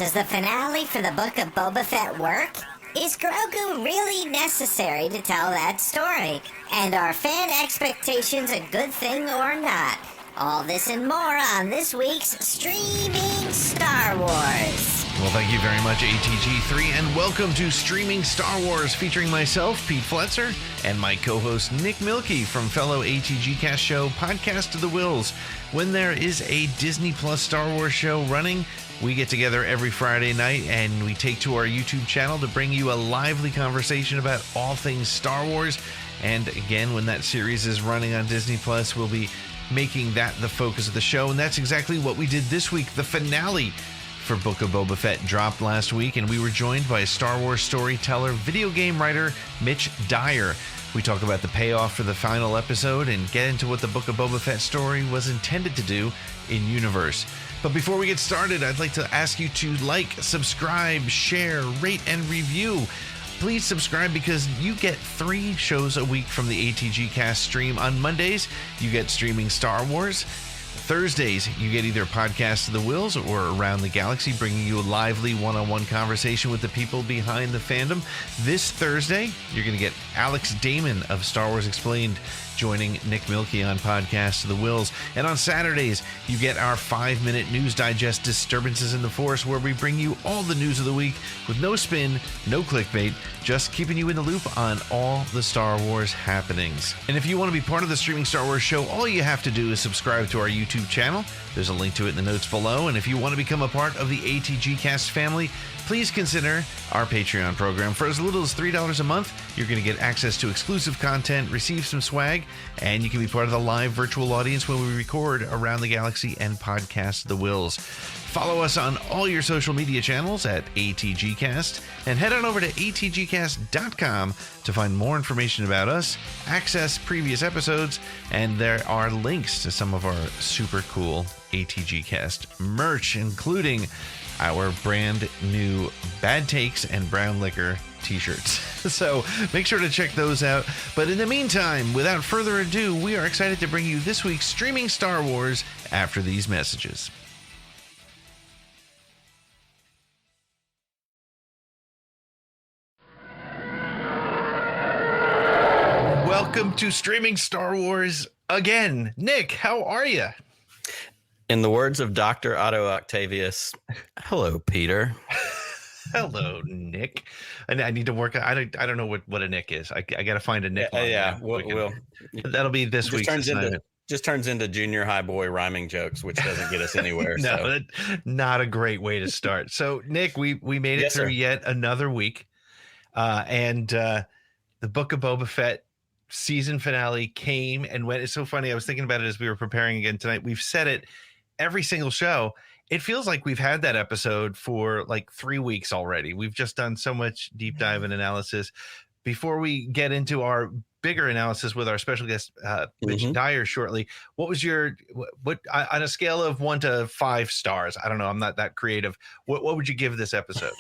Does the finale for the Book of Boba Fett work? Is Grogu really necessary to tell that story? And are fan expectations a good thing or not? All this and more on this week's Streaming Star Wars. Well, thank you very much, ATG3, and welcome to Streaming Star Wars, featuring myself, Pete Fletzer, and my co-host, Nick Milkey, from fellow ATG Cast show, Podcast of the Wills. When there is a Disney Plus Star Wars show running, we get together every Friday night and we take to our YouTube channel to bring you a lively conversation about all things Star Wars. And again, when that series is running on Disney Plus, we'll be making that the focus of the show. And that's exactly what we did this week. The finale for Book of Boba Fett dropped last week, and we were joined by Star Wars storyteller, video game writer Mitch Dyer. We talk about the payoff for the final episode and get into what the Book of Boba Fett story was intended to do in universe. But before we get started, I'd like to ask you to like, subscribe, share, rate, and review. Please subscribe because you get 3 shows a week from the ATG Cast stream. On Mondays, you get Streaming Star Wars. Thursdays, you get either Podcast of the Wills or Around the Galaxy, bringing you a lively one-on-one conversation with the people behind the fandom. This Thursday, you're going to get Alex Damon of Star Wars Explained joining Nick Milkey on Podcast of the Wills. And on Saturdays, you get our 5-minute news digest, Disturbances in the Force, where we bring you all the news of the week with no spin, no clickbait, just keeping you in the loop on all the Star Wars happenings. And if you want to be part of the Streaming Star Wars show, all you have to do is subscribe to our YouTube channel. There's a link to it in the notes below. And if you want to become a part of the ATG Cast family, please consider our Patreon program. For as little as $3 a month, you're going to get access to exclusive content, receive some swag, and you can be part of the live virtual audience when we record Around the Galaxy and Podcast of the Wills. Follow us on all your social media channels at ATGcast, and head on over to atgcast.com to find more information about us, access previous episodes, and there are links to some of our super cool ATG Cast merch, including our brand new Bad Takes and Brown Liquor t-shirts. So make sure to check those out. But in the meantime, without further ado, we are excited to bring you this week's Streaming Star Wars after these messages. Welcome to Streaming Star Wars again. Nick, how are you? In the words of Dr. Otto Octavius, hello, Peter. Hello, Nick. I need to work. I don't know what a Nick is. I got to find a Nick. Yeah. That'll be this week's assignment. Just turns into junior high boy rhyming jokes, which doesn't get us anywhere. No, not a great way to start. So, Nick, we made it through yet another week, and the Book of Boba Fett season finale came and went. It's so funny. I was thinking about it as we were preparing again tonight. We've said it every single show. It feels like we've had that episode for like 3 weeks already. We've just done so much deep dive and analysis. Before we get into our bigger analysis with our special guest, Mitch Dyer, shortly, what was what on a scale of 1 to 5 stars? I don't know. I'm not that creative. What would you give this episode?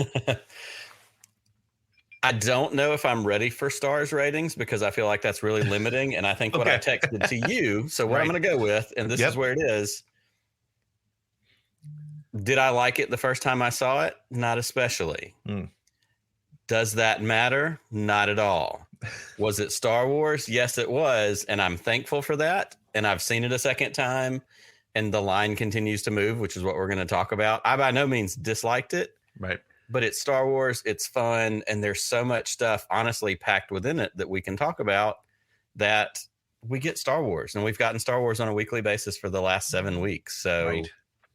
I don't know if I'm ready for stars ratings because I feel like that's really limiting. And I think what I texted to you, so what I'm going to go with, and this is where it is. Did I like it the first time I saw it? Not especially. Does that matter? Not at all. Was it Star Wars? Yes, it was. And I'm thankful for that. And I've seen it a second time and the line continues to move, which is what we're going to talk about. I by no means disliked it. Right. But it's Star Wars, it's fun, and there's so much stuff, honestly, packed within it that we can talk about that we get Star Wars. And we've gotten Star Wars on a weekly basis for the last 7 weeks. So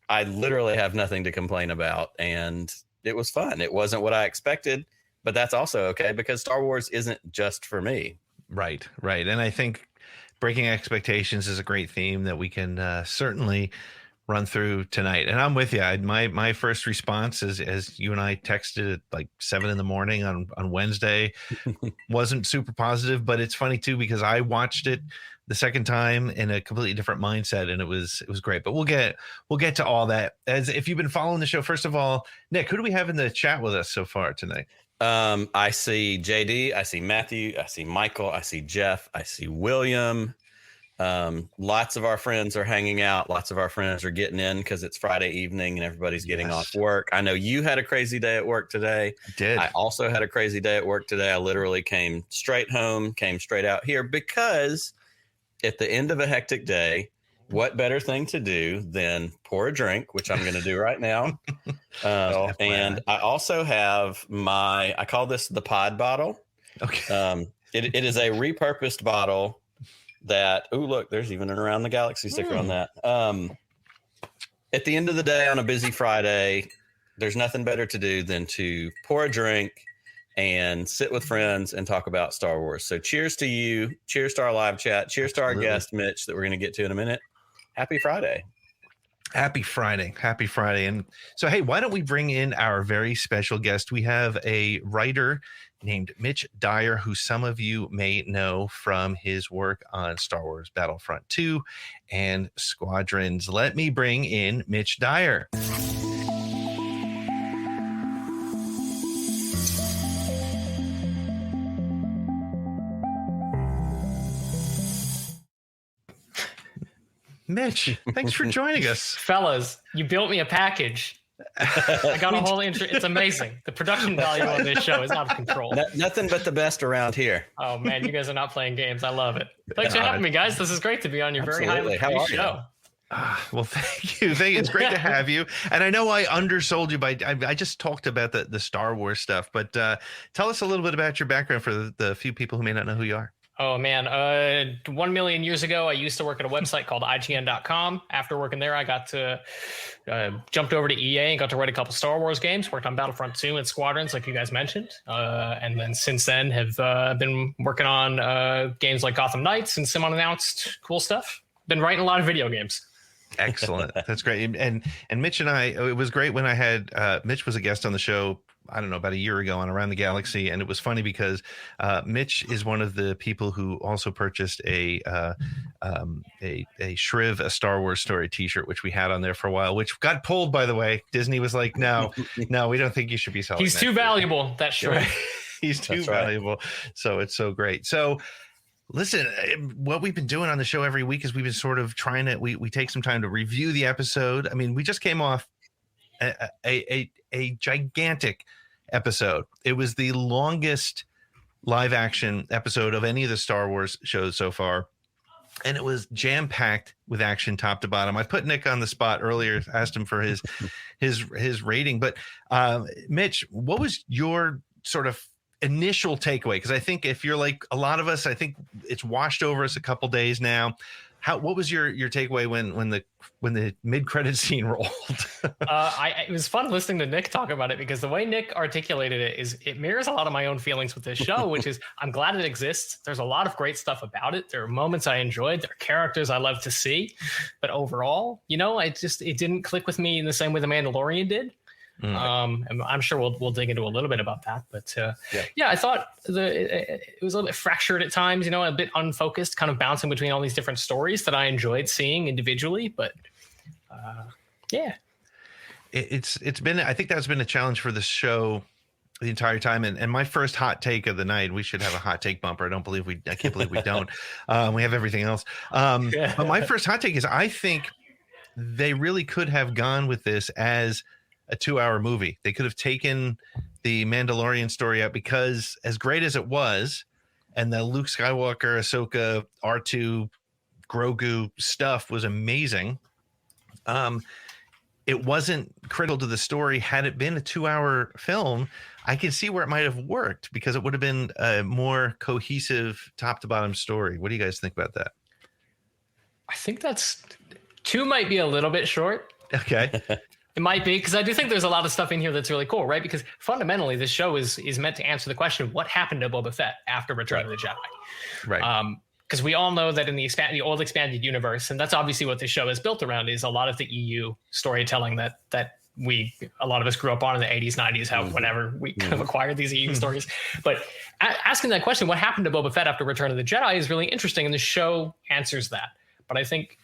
I literally have nothing to complain about. And it was fun. It wasn't what I expected, but that's also okay because Star Wars isn't just for me. Right. And I think breaking expectations is a great theme that we can certainly run through tonight. And I'm with you. My first response is, as you and I texted at like 7 a.m. on Wednesday, wasn't super positive, but it's funny too, because I watched it the second time in a completely different mindset, and it was great. But we'll get to all that. As if you've been following the show, first of all, Nick, who do we have in the chat with us so far tonight? I see JD, I see Matthew, I see Michael, I see Jeff, I see William, Lots of our friends are hanging out. Lots of our friends are getting in because it's Friday evening and everybody's getting off work. I know you had a crazy day at work today. I did. I also had a crazy day at work today. I literally came straight home, came straight out here because at the end of a hectic day, what better thing to do than pour a drink, which I'm going to do right now. And I also have I call this the pod bottle. Okay. It is a repurposed bottle that, look, there's even an Around the Galaxy sticker on that. At the end of the day on a busy Friday, there's nothing better to do than to pour a drink and sit with friends and talk about Star Wars. So cheers to you. Cheers to our live chat. Cheers to our guest, Mitch, that we're going to get to in a minute. Happy Friday. Happy Friday. Happy Friday. And so, hey, why don't we bring in our very special guest? We have a writer named Mitch Dyer, who some of you may know from his work on Star Wars Battlefront 2 and Squadrons. Let me bring in Mitch Dyer. Mitch, thanks for joining us. Fellas, you built me a package. I got a whole intro. It's amazing. The production value on this show is out of control. Nothing but the best around here. Oh, man, you guys are not playing games. I love it. Thanks for having me, guys. This is great to be on your very highly praised show. Well, thank you. It's great to have you. And I know I undersold you I just talked about the Star Wars stuff, but tell us a little bit about your background for the few people who may not know who you are. Oh, man. 1 million years ago, I used to work at a website called IGN.com. After working there, I got to jumped over to EA and got to write a couple Star Wars games, worked on Battlefront 2 and Squadrons, like you guys mentioned. And then since then have been working on games like Gotham Knights and some unannounced cool stuff. Been writing a lot of video games. Excellent. That's great. And Mitch and I, it was great when I had Mitch was a guest on the show, I don't know, about a year ago on Around the Galaxy. And it was funny because Mitch is one of the people who also purchased a Shriv, a Star Wars Story t-shirt, which we had on there for a while, which got pulled, by the way. Disney was like, no, we don't think you should be selling He's too valuable, that Shriv. Right. He's too valuable. So it's so great. So listen, what we've been doing on the show every week is we've been sort of trying to, we take some time to review the episode. I mean, we just came off a gigantic episode. It was the longest live action episode of any of the Star Wars shows so far. And it was jam-packed with action top to bottom. I put Nick on the spot earlier, asked him for his rating. But Mitch, what was your sort of initial takeaway? Because I think if you're like a lot of us, I think it's washed over us a couple days now. What was your takeaway when the mid-credit scene rolled? It was fun listening to Nick talk about it because the way Nick articulated it mirrors a lot of my own feelings with this show, which is I'm glad it exists. There's a lot of great stuff about it. There are moments I enjoyed. There are characters I love to see. But overall, it didn't click with me in the same way The Mandalorian did. And I'm sure we'll dig into a little bit about that, but I thought it was a little bit fractured at times, a bit unfocused, kind of bouncing between all these different stories that I enjoyed seeing individually. But it's been, I think that's been a challenge for the show the entire time. And my first hot take of the night, we should have a hot take bumper. I can't believe we don't. We have everything else. But my first hot take is I think they really could have gone with this as a 2-hour movie. They could have taken the Mandalorian story out because as great as it was, and the Luke Skywalker, Ahsoka, R2, Grogu stuff was amazing. It wasn't critical to the story. Had it been a 2-hour film, I can see where it might have worked because it would have been a more cohesive top to bottom story. What do you guys think about that? I think 2 might be a little bit short. Okay. It might be, because I do think there's a lot of stuff in here that's really cool, right? Because fundamentally, this show is meant to answer the question, what happened to Boba Fett after Return of the Jedi? Right. Because we all know that in the old expanded universe, and that's obviously what this show is built around, is a lot of the EU storytelling that a lot of us grew up on in the 80s, 90s, whenever we kind of acquired these EU stories. But asking that question, what happened to Boba Fett after Return of the Jedi, is really interesting, and the show answers that. But I think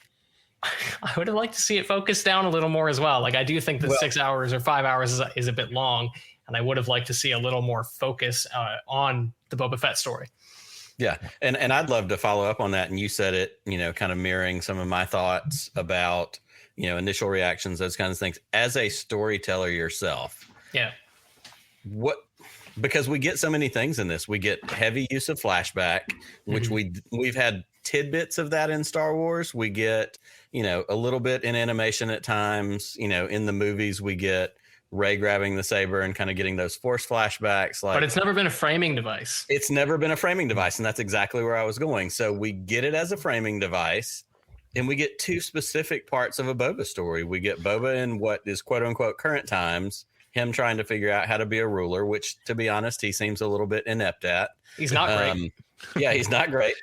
I would have liked to see it focus down a little more as well. Like I do think that 6 hours or 5 hours is a bit long, and I would have liked to see a little more focus on the Boba Fett story. Yeah. And I'd love to follow up on that. And you said it, kind of mirroring some of my thoughts about, initial reactions, those kinds of things. As a storyteller yourself. Yeah. Because we get so many things in this. We get heavy use of flashback, which we've had tidbits of that in Star Wars. We get, a little bit in animation at times. In the movies, we get Rey grabbing the saber and kind of getting those Force flashbacks. But it's never been a framing device. It's never been a framing device, and that's exactly where I was going. So we get it as a framing device, and we get two specific parts of a Boba story. We get Boba in what is quote unquote current times, him trying to figure out how to be a ruler, which, to be honest, he seems a little bit inept at. He's not great. Yeah, he's not great.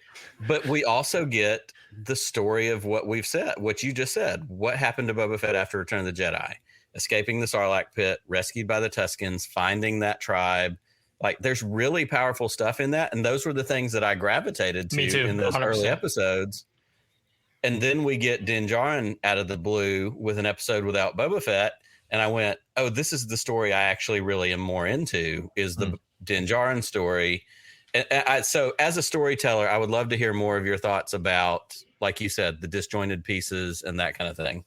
But we also get the story of what we've said, what you just said. What happened to Boba Fett after Return of the Jedi? Escaping the Sarlacc pit, rescued by the Tuskens, finding that tribe. Like, there's really powerful stuff in that. And those were the things that I gravitated to in those 100%. Early episodes. And then we get Din Djarin out of the blue with an episode without Boba Fett. And I went, oh, this is the story I actually really am more into, is the Din Djarin story. And so as a storyteller, I would love to hear more of your thoughts about, like you said, the disjointed pieces and that kind of thing.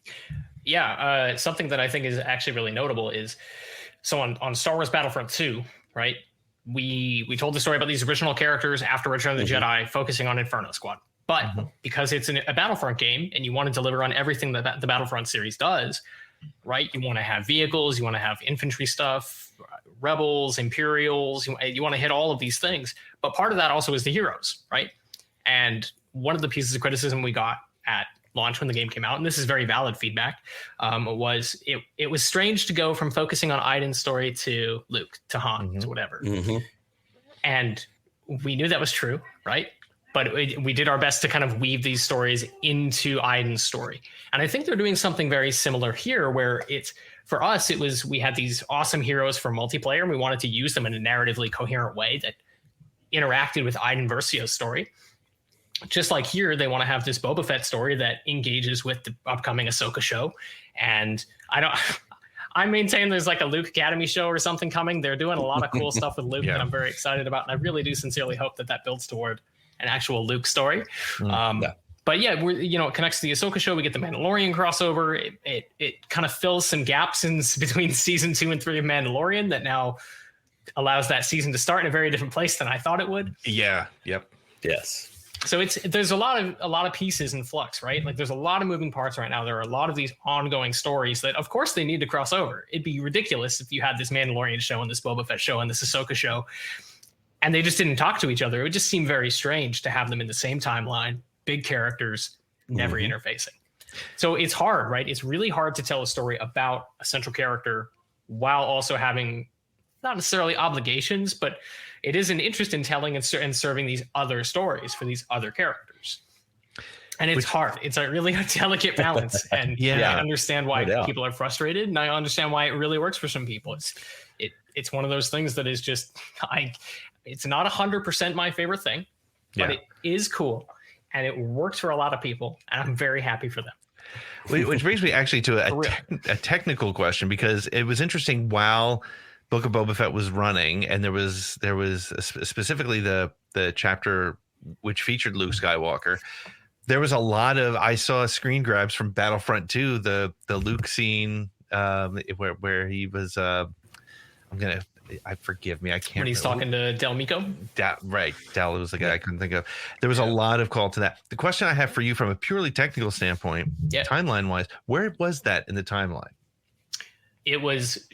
Yeah. Something that I think is actually really notable is, so on Star Wars Battlefront 2, right? We told the story about these original characters after Return of the Jedi, focusing on Inferno Squad. But because it's a Battlefront game and you want to deliver on everything that the Battlefront series does, right? You want to have vehicles, you want to have infantry stuff, rebels, Imperials, you want to hit all of these things. But part of that also is the heroes, right? And one of the pieces of criticism we got at launch when the game came out, and this is very valid feedback, was it was strange to go from focusing on Aiden's story to Luke, to Han, to whatever. And we knew that was true, right? But we did our best to kind of weave these stories into Aiden's story. And I think they're doing something very similar here, where for us, we had these awesome heroes for multiplayer, and we wanted to use them in a narratively coherent way that interacted with Aiden Versio's story. Just like here, they want to have this Boba Fett story that engages with the upcoming Ahsoka show. And I maintain there's like a Luke Academy show or something coming. They're doing a lot of cool stuff with Luke that I'm very excited about. And I really do sincerely hope that builds toward an actual Luke story. But yeah, it connects to the Ahsoka show. We get the Mandalorian crossover. It kind of fills some gaps between season 2 and 3 of Mandalorian that now allows that season to start in a very different place than I thought it would. Yeah. Yep. Yes. So there's a lot of pieces in flux, right? Like, there's a lot of moving parts right now. There are a lot of these ongoing stories that, of course, they need to cross over. It'd be ridiculous if you had this Mandalorian show and this Boba Fett show and this Ahsoka show, and they just didn't talk to each other. It would just seem very strange to have them in the same timeline, big characters, never interfacing. So it's hard, right? It's really hard to tell a story about a central character while also having not necessarily obligations, but it is an interest in telling and serving these other stories for these other characters. And it's hard. It's a really delicate balance. And I understand why people are frustrated, and I understand why it really works for some people. It's one of those things that is just, it's not 100% my favorite thing, but it is cool. And it works for a lot of people, and I'm very happy for them. Which brings me actually to a technical question, because it was interesting while Book of Boba Fett was running, and there was specifically the chapter which featured Luke Skywalker. There was a lot of, I saw screen grabs from Battlefront 2, the Luke scene where he was forgive me, I can't. When he's talking to Del Mico? Right. Del was the guy I couldn't think of. There was a lot of call to that. The question I have for you from a purely technical standpoint, timeline wise, where was that in the timeline? It was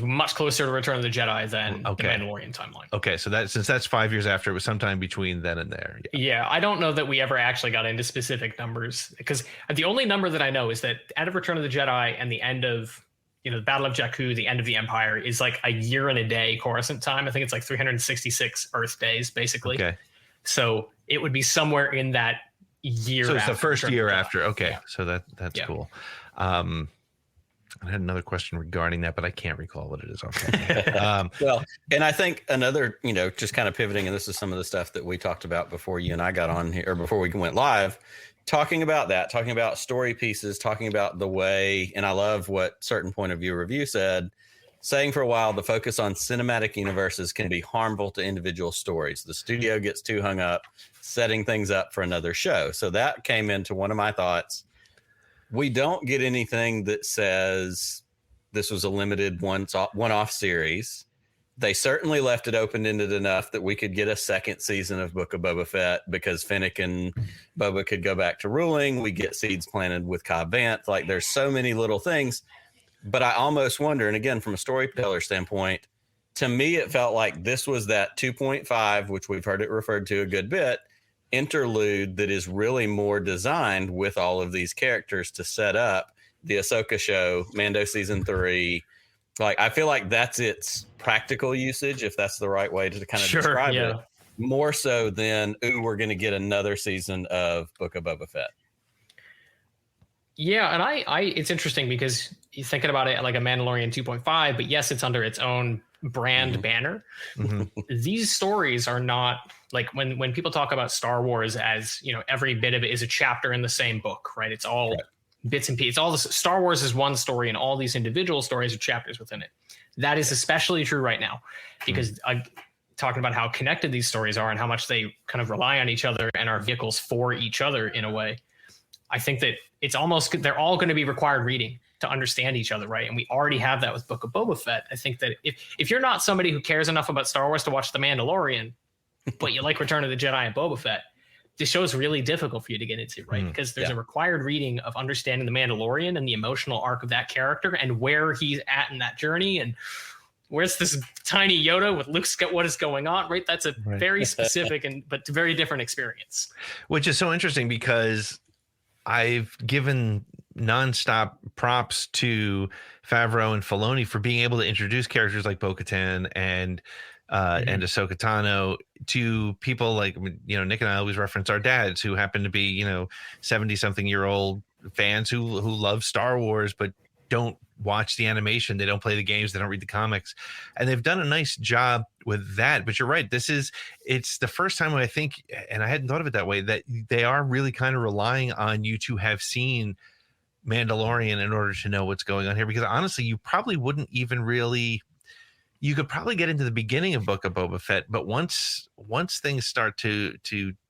much closer to Return of the Jedi than the Mandalorian timeline. Okay, so since that's 5 years after, it was sometime between then and there. Yeah, I don't know that we ever actually got into specific numbers, because the only number that I know is that end of Return of the Jedi and the end of the Battle of Jakku, the end of the Empire, is like a year and a day Coruscant time. I think it's like 366 Earth days, basically. Okay, so it would be somewhere in that year. So it's the first year after. Okay, so that's cool. I had another question regarding that, but I can't recall what it is. Okay. Well, and I think another, just kind of pivoting, and this is some of the stuff that we talked about before you and I got on here, or before we went live, talking about story pieces, talking about the way, and I love what Certain Point of View Review said, saying for a while the focus on cinematic universes can be harmful to individual stories. The studio gets too hung up setting things up for another show. So that came into one of my thoughts. We don't get anything that says this was a limited one-off series. They certainly left it open-ended enough that we could get a second season of Book of Boba Fett because Fennec and Boba could go back to ruling. We get seeds planted with Cobb Vanth. Like, there's so many little things. But I almost wonder, and again, from a storyteller standpoint, to me, it felt like this was that 2.5, which we've heard it referred to a good bit, interlude that is really more designed with all of these characters to set up the Ahsoka show, Mando season 3. Like, I feel like that's its practical usage, if that's the right way to kind of describe it. More so than, ooh, we're going to get another season of Book of Boba Fett. Yeah, and I it's interesting because you're thinking about it like a Mandalorian 2.5, but yes, it's under its own brand banner. These stories are not like when people talk about Star Wars as, you know, every bit of it is a chapter in the same book, right? It's all bits and pieces. All this Star Wars is one story, and all these individual stories are chapters within it. That is especially true right now because I'm talking about how connected these stories are and how much they kind of rely on each other and are vehicles for each other in a way. I think that it's almost, they're all going to be required reading to understand each other, right? And we already have that with Book of Boba Fett. I think that if you're not somebody who cares enough about Star Wars to watch The Mandalorian, but you like Return of the Jedi and Boba Fett, this show is really difficult for you to get into, right? Because there's a required reading of understanding The Mandalorian and the emotional arc of that character and where he's at in that journey and where's this tiny Yoda with Luke's got what is going on, right? That's a very specific but very different experience. Which is so interesting because I've given nonstop props to Favreau and Filoni for being able to introduce characters like Bo-Katan and Ahsoka Tano to people like, you know, Nick and I always reference our dads who happen to be, you know, 70-something-year-old fans who love Star Wars but don't watch the animation, they don't play the games, they don't read the comics, and they've done a nice job with that. But you're right, it's the first time I think, and I hadn't thought of it that way, that they are really kind of relying on you to have seen Mandalorian in order to know what's going on here, because honestly you probably wouldn't even really, you could probably get into the beginning of Book of Boba Fett, but once things start to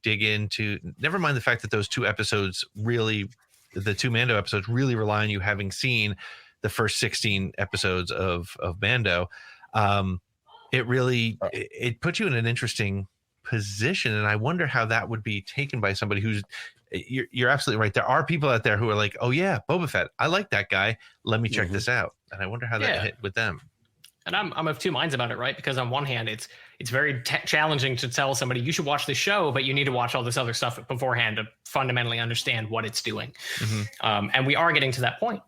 dig into, never mind the fact that those two episodes really, the two Mando episodes really rely on you having seen the first 16 episodes of Mando. It really, it puts you in an interesting position. And I wonder how that would be taken by somebody who's, you're absolutely right. There are people out there who are like, oh yeah, Boba Fett, I like that guy. Let me check this out. And I wonder how that hit with them. And I'm of two minds about it, right? Because on one hand, it's very challenging to tell somebody you should watch this show, but you need to watch all this other stuff beforehand to fundamentally understand what it's doing. And we are getting to that point.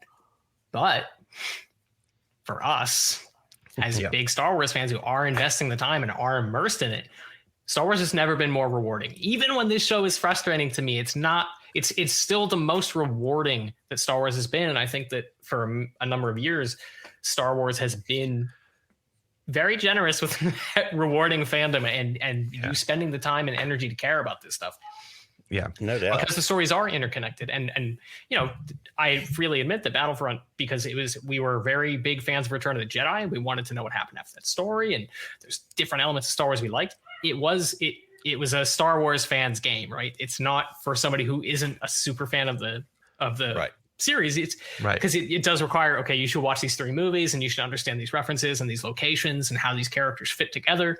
But for us, as big Star Wars fans who are investing the time and are immersed in it, Star Wars has never been more rewarding. Even when this show is frustrating to me, it's still the most rewarding that Star Wars has been. And I think that for a number of years, Star Wars has been very generous with rewarding fandom and you spending the time and energy to care about this stuff. Yeah, no doubt. Because the stories are interconnected. And you know, I freely admit that Battlefront, because we were very big fans of Return of the Jedi. We wanted to know what happened after that story. And there's different elements of Star Wars we liked. It was a Star Wars fans game, right? It's not for somebody who isn't a super fan of the series. It's because it does require, okay, you should watch these 3 movies and you should understand these references and these locations and how these characters fit together.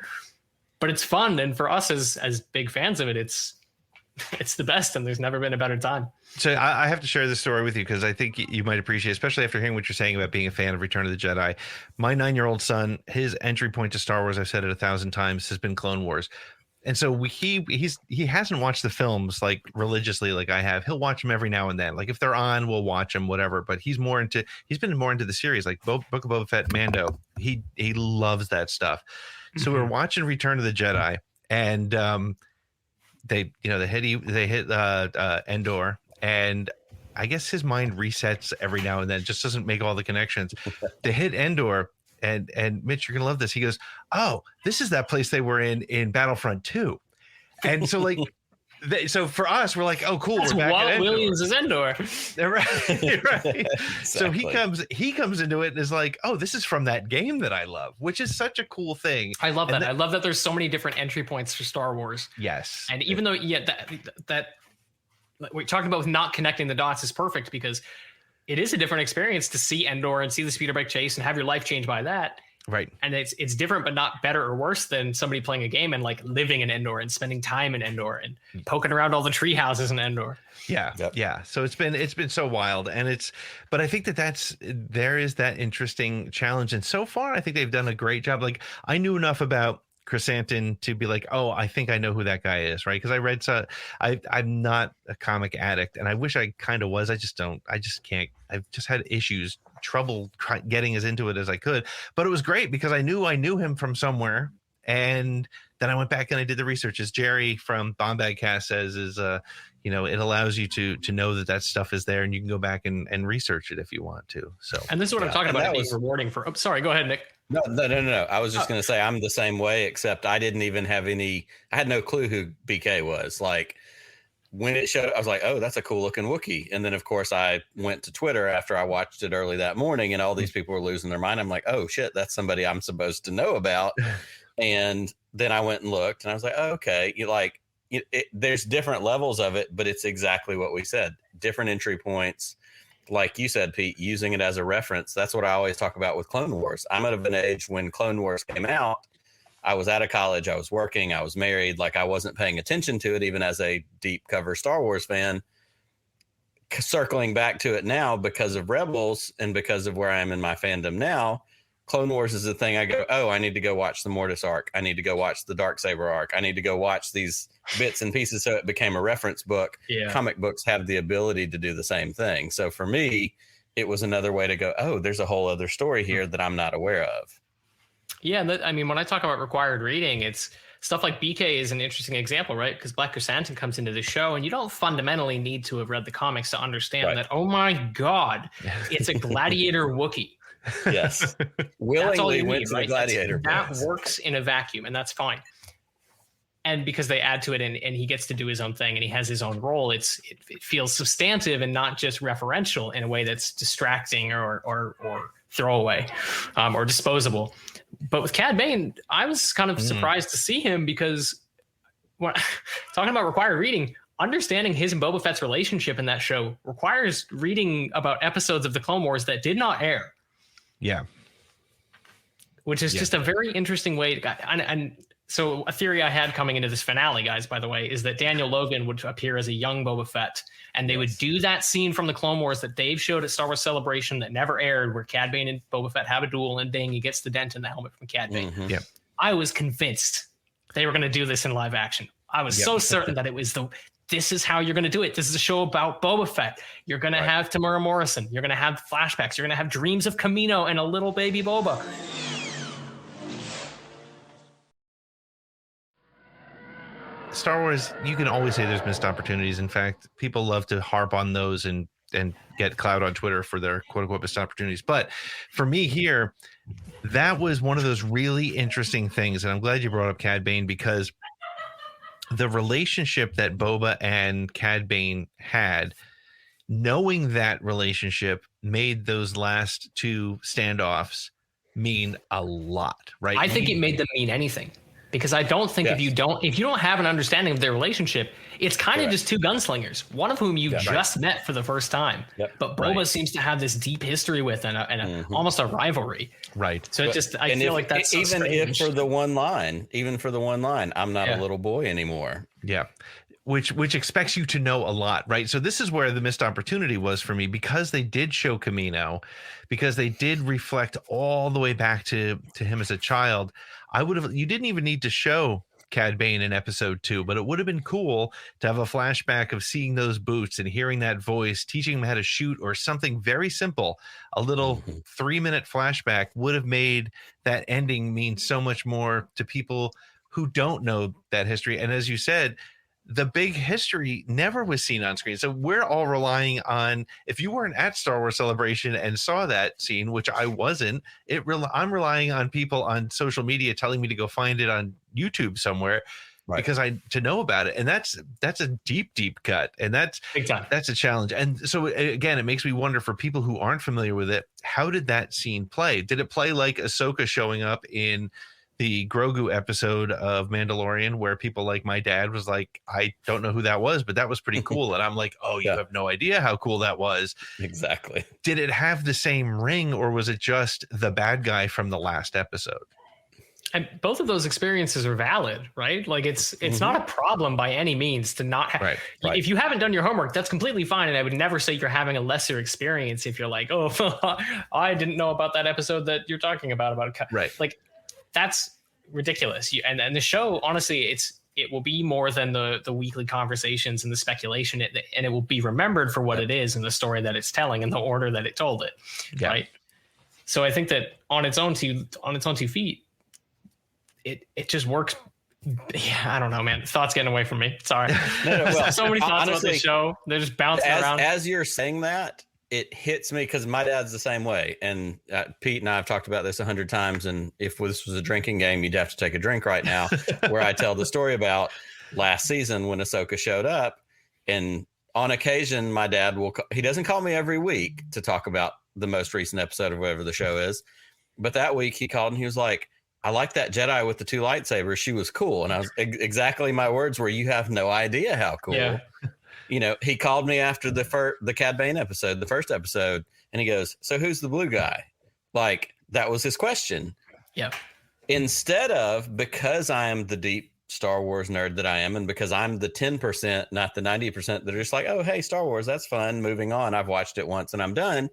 But it's fun. And for us as big fans of it, it's the best, and there's never been a better time. So I have to share this story with you because I think you might appreciate, especially after hearing what you're saying about being a fan of Return of the Jedi. My 9-year-old son, his entry point to Star Wars, I've said it 1,000 times, has been Clone Wars. And so he hasn't watched the films like religiously like I have. He'll watch them every now and then. Like if they're on, we'll watch them, whatever. But he's been more into the series, like Book of Boba Fett, Mando. He loves that stuff. So we're watching Return of the Jedi, and they hit Endor, and I guess his mind resets every now and then, just doesn't make all the connections. They hit Endor. And Mitch, you're gonna love this. He goes, "Oh, this is that place they were in Battlefront 2." And so like So for us, we're like, oh, cool. That's we're back Walt at Endor. Williams is Endor. Right. So Exactly. he comes into it and is like, oh, this is from that game that I love, which is such a cool thing. I love that. I love that there's so many different entry points for Star Wars. Yes. And even though, that we're talking about with not connecting the dots is perfect, because it is a different experience to see Endor and see the speeder bike chase and have your life changed by that. Right. And it's different, but not better or worse than somebody playing a game and like living in Endor and spending time in Endor and poking around all the tree houses in Endor. Yeah. Yep. Yeah. So it's been so wild, and but I think there is that interesting challenge. And so far, I think they've done a great job. Like, I knew enough about Chrysanthemum to be like, oh, I think I know who that guy is, right? Because I read, I'm not a comic addict, and I wish I kind of was. I just can't. I've just had trouble getting as into it as I could. But it was great because I knew him from somewhere, and then I went back and I did the research. As Jerry from Bombag Cast says, is it allows you to know that stuff is there, and you can go back and research it if you want to. So, and this is what I'm talking about. It being rewarding for. Oh, sorry, go ahead, Nick. No. I was just going to say I'm the same way, except I didn't even have I had no clue who BK was. Like, when it showed, I was like, oh, that's a cool looking Wookiee. And then, of course, I went to Twitter after I watched it early that morning, and all these people were losing their mind. I'm like, oh, shit, that's somebody I'm supposed to know about. And then I went and looked, and I was like, oh, okay. There's different levels of it, but it's exactly what we said. Different entry points. Like you said, Pete, using it as a reference. That's what I always talk about with Clone Wars. I'm at an age when Clone Wars came out. I was out of college. I was working. I was married. Like, I wasn't paying attention to it, even as a deep cover Star Wars fan. Circling back to it now because of Rebels and because of where I am in my fandom now, Clone Wars is the thing I go, oh, I need to go watch the Mortis arc. I need to go watch the Darksaber arc. I need to go watch these bits and pieces. So it became a reference book. Yeah. Comic books have the ability to do the same thing. So for me, it was another way to go, oh, there's a whole other story here that I'm not aware of. Yeah. When I talk about required reading, it's stuff like BK is an interesting example, right? Because Black Chrysanthemum comes into the show, and you don't fundamentally need to have read the comics to understand that, oh my God, it's a gladiator Wookiee. Yes. Willingly went to the gladiator. That works in a vacuum, and that's fine. And because they add to it, and he gets to do his own thing, and he has his own role, it feels substantive and not just referential in a way that's distracting or throwaway or disposable. But with Cad Bane, I was kind of surprised to see him, because when talking about required reading, understanding his and Boba Fett's relationship in that show requires reading about episodes of the Clone Wars that did not air. Yeah. Which is just a very interesting way to, and so a theory I had coming into this finale, guys, by the way, is that Daniel Logan would appear as a young Boba Fett, and they would do that scene from the Clone Wars that Dave showed at Star Wars Celebration that never aired, where Cad Bane and Boba Fett have a duel, and dang, he gets the dent in the helmet from Cad Bane. Mm-hmm. Yep. I was convinced they were going to do this in live action. I was so certain that it was this is how you're going to do it. This is a show about Boba Fett. You're going to have Tamura Morrison. You're going to have flashbacks. You're going to have dreams of Kamino and a little baby Boba. Star Wars, you can always say there's missed opportunities. In fact, people love to harp on those and get clout on Twitter for their quote unquote missed opportunities. But for me here, that was one of those really interesting things. And I'm glad you brought up Cad Bane, because the relationship that Boba and Cad Bane had, knowing that relationship made those last two standoffs mean a lot, right? I think it made them mean anything. Because I don't think if you don't have an understanding of their relationship, it's kind of just two gunslingers, one of whom you just met for the first time. Yep. But Boba seems to have this deep history with and almost a rivalry. Right. So I feel like that's even if for the one line, I'm not a little boy anymore. Yeah. Which expects you to know a lot, right? So this is where the missed opportunity was for me, because they did show Kamino, because they did reflect all the way back to him as a child. You didn't even need to show Cad Bane in episode 2, but it would have been cool to have a flashback of seeing those boots and hearing that voice, teaching him how to shoot, or something very simple. A little 3-minute flashback would have made that ending mean so much more to people who don't know that history. And as you said, the big history never was seen on screen. So we're all relying on, if you weren't at Star Wars Celebration and saw that scene, which I wasn't, I'm relying on people on social media telling me to go find it on YouTube somewhere. because to know about it. And that's a deep cut. And that's big time. That's a challenge. And so again, it makes me wonder, for people who aren't familiar with it, how did that scene play? Did it play like Ahsoka showing up in the Grogu episode of Mandalorian, where people like my dad was like, I don't know who that was, but that was pretty cool. And I'm like, oh, you have no idea how cool that was. Exactly. Did it have the same ring, or was it just the bad guy from the last episode? And both of those experiences are valid, right? Like it's not a problem by any means to not have. Right. If you haven't done your homework, that's completely fine. And I would never say you're having a lesser experience if you're like, oh, I didn't know about that episode that you're talking about. Right. Like that's ridiculous. And the show, honestly, it will be more than the weekly conversations and the speculation, and it will be remembered for what it is and the story that it's telling and the order that it told it. Yeah. Right. So I think that on its own two feet, it just works. Yeah, I don't know, man. Thoughts getting away from me. Sorry. Well, so many thoughts honestly, about the show. They're just bouncing around. As you're saying that, it hits me because my dad's the same way. And Pete and I have talked about this 100 times. And if this was a drinking game, you'd have to take a drink right now, where I tell the story about last season when Ahsoka showed up. And on occasion, my dad he doesn't call me every week to talk about the most recent episode of whatever the show is. But that week he called and he was like, I like that Jedi with the 2 lightsabers. She was cool. And I was exactly my words were, you have no idea how cool. Yeah. You know, he called me after the Cad Bane episode, the first episode, and he goes, so who's the blue guy? Like, that was his question. Yeah. Instead of, because I am the deep Star Wars nerd that I am, and because I'm the 10%, not the 90% that are just like, oh, hey, Star Wars, that's fun. Moving on. I've watched it once and I'm done.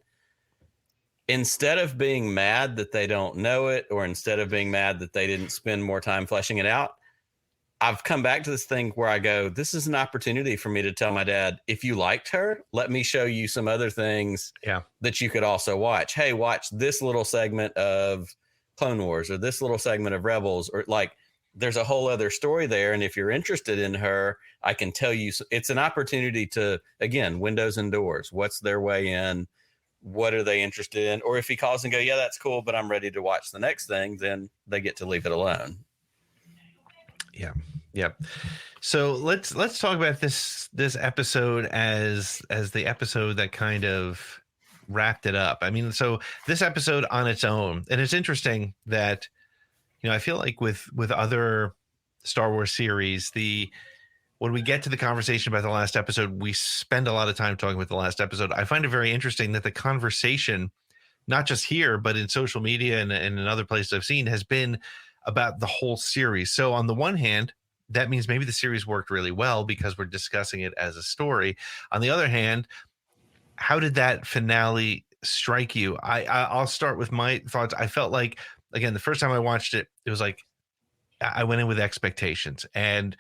Instead of being mad that they don't know it, or instead of being mad that they didn't spend more time fleshing it out, I've come back to this thing where I go, this is an opportunity for me to tell my dad, if you liked her, let me show you some other things that you could also watch. Hey, watch this little segment of Clone Wars, or this little segment of Rebels, or like, there's a whole other story there. And if you're interested in her, I can tell you. It's an opportunity to, again, windows and doors. What's their way in? What are they interested in? Or if he calls and go, yeah, that's cool, but I'm ready to watch the next thing, then they get to leave it alone. Yeah. Yeah. So let's talk about this episode as the episode that kind of wrapped it up. I mean, so this episode on its own, and it's interesting that, you know, I feel like with other Star Wars series, when we get to the conversation about the last episode, we spend a lot of time talking about the last episode. I find it very interesting that the conversation, not just here, but in social media and in other places I've seen, has been about the whole series. So on the one hand, that means maybe the series worked really well because we're discussing it as a story. On the other hand, how did that finale strike you? I'll start with my thoughts. I felt like, again, the first time I watched it, it was like, I went in with expectations, and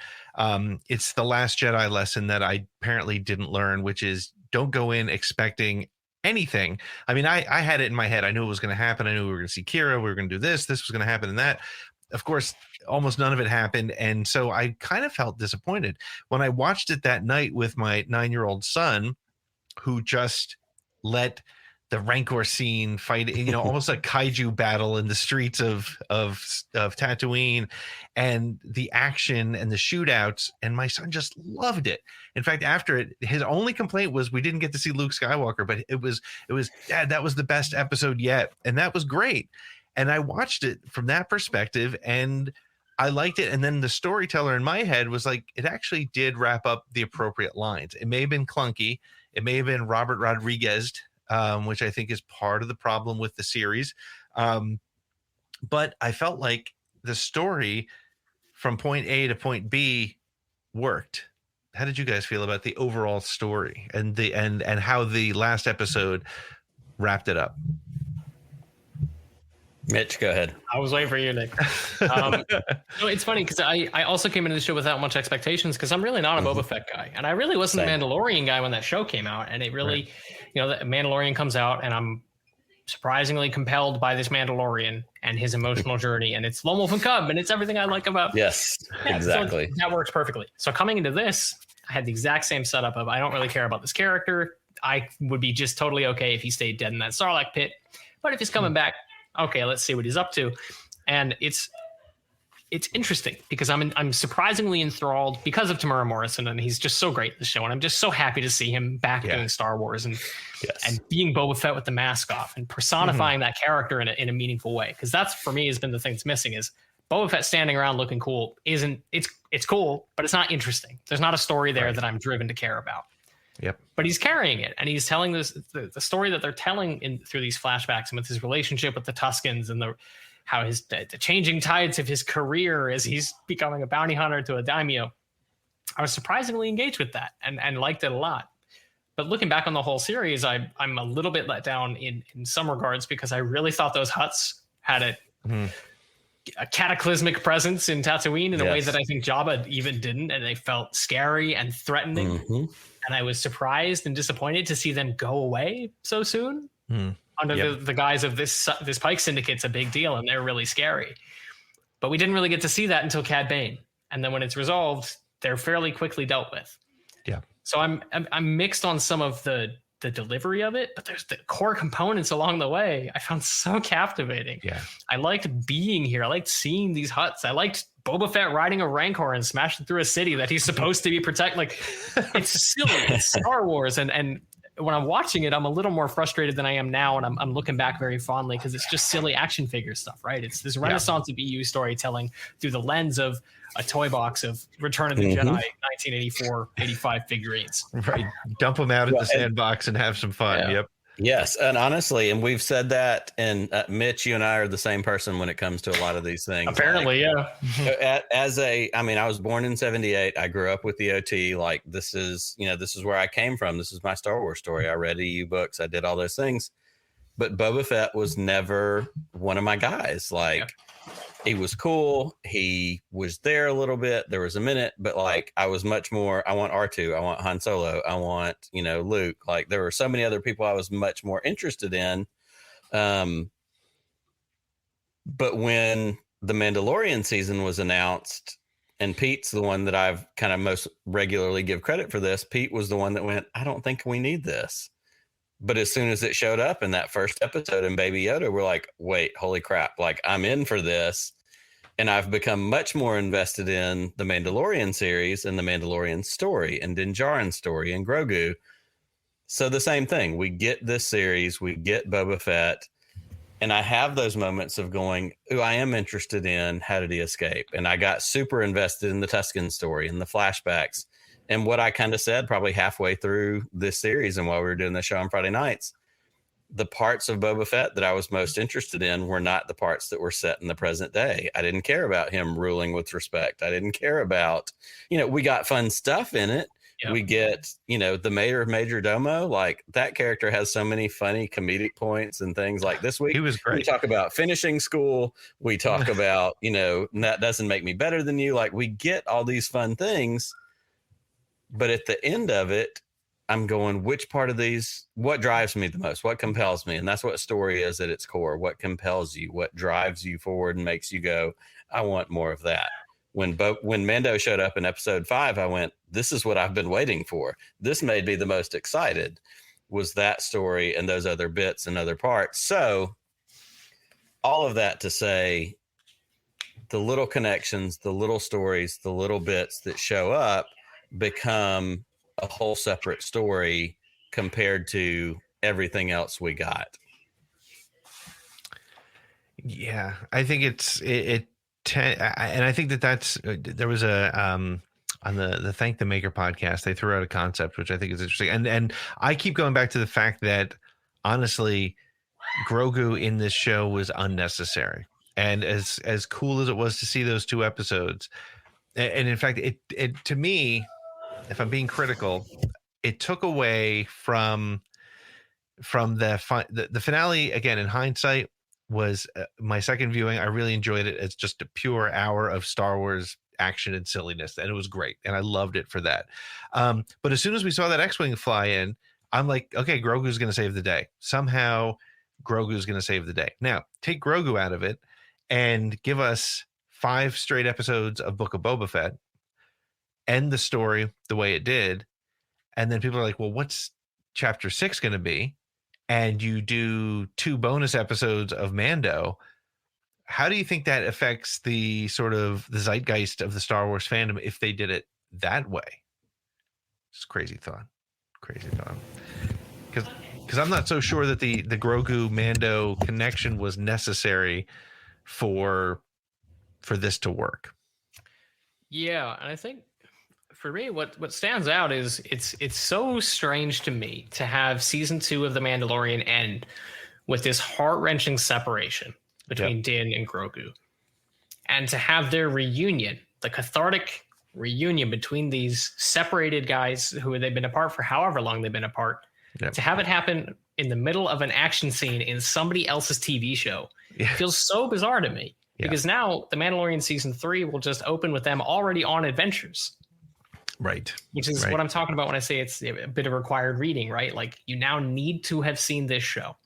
it's the Last Jedi lesson that I apparently didn't learn, which is don't go in expecting anything. I mean, I had it in my head. I knew it was going to happen. I knew we were going to see Kira. We were going to do this. This was going to happen and that. Of course, almost none of it happened. And so I kind of felt disappointed when I watched it that night with my 9-year-old son, who just let the Rancor scene fight, you know, almost like kaiju battle in the streets of Tatooine, and the action and the shootouts. And my son just loved it. In fact, after it, his only complaint was we didn't get to see Luke Skywalker, but it was, Dad, that was the best episode yet. And that was great. And I watched it from that perspective and I liked it. And then the storyteller in my head was like, it actually did wrap up the appropriate lines. It may have been clunky. It may have been Robert Rodriguez, which I think is part of the problem with the series. But I felt like the story from point A to point B worked. How did you guys feel about the overall story and how the last episode wrapped it up? Mitch, go ahead. I was waiting for you, Nick. No, it's funny because I also came into the show without much expectations because I'm really not a Boba Fett guy. And I really wasn't a Mandalorian guy when that show came out. And it really, you know, the Mandalorian comes out and I'm surprisingly compelled by this Mandalorian and his emotional journey. And it's Lone Wolf and Cub and it's everything I like about. Yes, exactly. So that works perfectly. So coming into this, I had the exact same setup of I don't really care about this character. I would be just totally okay if he stayed dead in that Sarlacc pit. But if he's coming back, okay, let's see what he's up to. And it's it's interesting because I'm surprisingly enthralled because of Tamura Morrison, and he's just so great in the show, and I'm just so happy to see him back doing Star Wars and being Boba Fett with the mask off and personifying that character in a meaningful way. Because that's, for me, has been the thing that's missing is Boba Fett standing around looking cool it's cool, but it's not interesting. There's not a story there that I'm driven to care about. Yep. But he's carrying it, and he's telling the story that they're telling through these flashbacks, and with his relationship with the Tuskens and how the changing tides of his career as he's becoming a bounty hunter to a daimyo. I was surprisingly engaged with that and liked it a lot. But looking back on the whole series, I'm a little bit let down in some regards because I really thought those huts had a cataclysmic presence in Tatooine in a way that I think Jabba even didn't, and they felt scary and threatening. And I was surprised and disappointed to see them go away so soon. Under the guise of this Pike Syndicate's a big deal and they're really scary. But we didn't really get to see that until Cad Bane. And then when it's resolved, they're fairly quickly dealt with. Yeah. So I'm mixed on some of the delivery of it, but there's the core components along the way I found so captivating. Yeah. I liked being here. I liked seeing these huts. I liked Boba Fett riding a Rancor and smashing through a city that he's supposed to be protecting. Like, it's silly. It's Star Wars. And when I'm watching it, I'm a little more frustrated than I am now. And I'm looking back very fondly because it's just silly action figure stuff, right? It's this renaissance of EU storytelling through the lens of a toy box of Return of the Jedi 1984, 85 figurines. Right. Dump them out of the sandbox and have some fun. Yeah. Yep. Yes. And honestly, and we've said that, and Mitch, you and I are the same person when it comes to a lot of these things. Apparently, I was born in 78. I grew up with the OT. Like, this is where I came from. This is my Star Wars story. I read EU books. I did all those things. But Boba Fett was never one of my guys. Like, he was cool. He was there a little bit. There was a minute, but like, I was much more, I want R2. I want Han Solo. I want, Luke. Like, there were so many other people I was much more interested in. But when the Mandalorian season was announced, and Pete's the one that I've kind of most regularly give credit for this, Pete was the one that went, I don't think we need this. But as soon as it showed up in that first episode in Baby Yoda, we're like, wait, holy crap. Like, I'm in for this. And I've become much more invested in the Mandalorian series and the Mandalorian story and Din Djarin's story and Grogu. So the same thing. We get this series, we get Boba Fett, and I have those moments of going, ooh, I am interested in how did he escape? And I got super invested in the Tusken story and the flashbacks. And what I kind of said probably halfway through this series and while we were doing the show on Friday nights, the parts of Boba Fett that I was most interested in were not the parts that were set in the present day. I didn't care about him ruling with respect. I didn't care about, we got fun stuff in it. Yep. We get, the mayor of Major Domo, like that character has so many funny comedic points and things. Like this week, he was great. We talk about finishing school. We talk about, that doesn't make me better than you. Like, we get all these fun things. But at the end of it, I'm going, which part of these, what drives me the most? What compels me? And that's what story is at its core. What compels you? What drives you forward and makes you go, I want more of that. When Mando showed up in episode 5, I went, this is what I've been waiting for. This made me the most excited, was that story and those other bits and other parts. So all of that to say, the little connections, the little stories, the little bits that show up become a whole separate story compared to everything else we got. Yeah, I think and I think that's there was a on the Thank the Maker podcast, they threw out a concept which I think is interesting, and I keep going back to the fact that honestly, Grogu in this show was unnecessary, and as cool as it was to see those 2 episodes, and in fact, it to me, if I'm being critical, it took away from the finale. Again, in hindsight, was my second viewing. I really enjoyed it as just a pure hour of Star Wars action and silliness, and it was great, and I loved it for that. But as soon as we saw that X-Wing fly in, I'm like, okay, Grogu's going to save the day. Somehow, Grogu's going to save the day. Now, take Grogu out of it and give us 5 straight episodes of Book of Boba Fett, end the story the way it did, and then people are like, well, what's chapter 6 going to be? And you do 2 bonus episodes of Mando. how do you think that affects the sort of the zeitgeist of the Star Wars fandom if they did it that way? It's crazy thought. Because I'm not so sure that the Grogu Mando connection was necessary for this to work. Yeah, and I think for me, what stands out is it's so strange to me to have season 2 of The Mandalorian end with this heart-wrenching separation between Din and Grogu, and to have their reunion, the cathartic reunion between these separated guys who they've been apart for however long they've been apart, to have it happen in the middle of an action scene in somebody else's TV show feels so bizarre to me. Because now The Mandalorian season 3 will just open with them already on adventures. Right. Which is what I'm talking about when I say it's a bit of required reading, right? Like, you now need to have seen this show.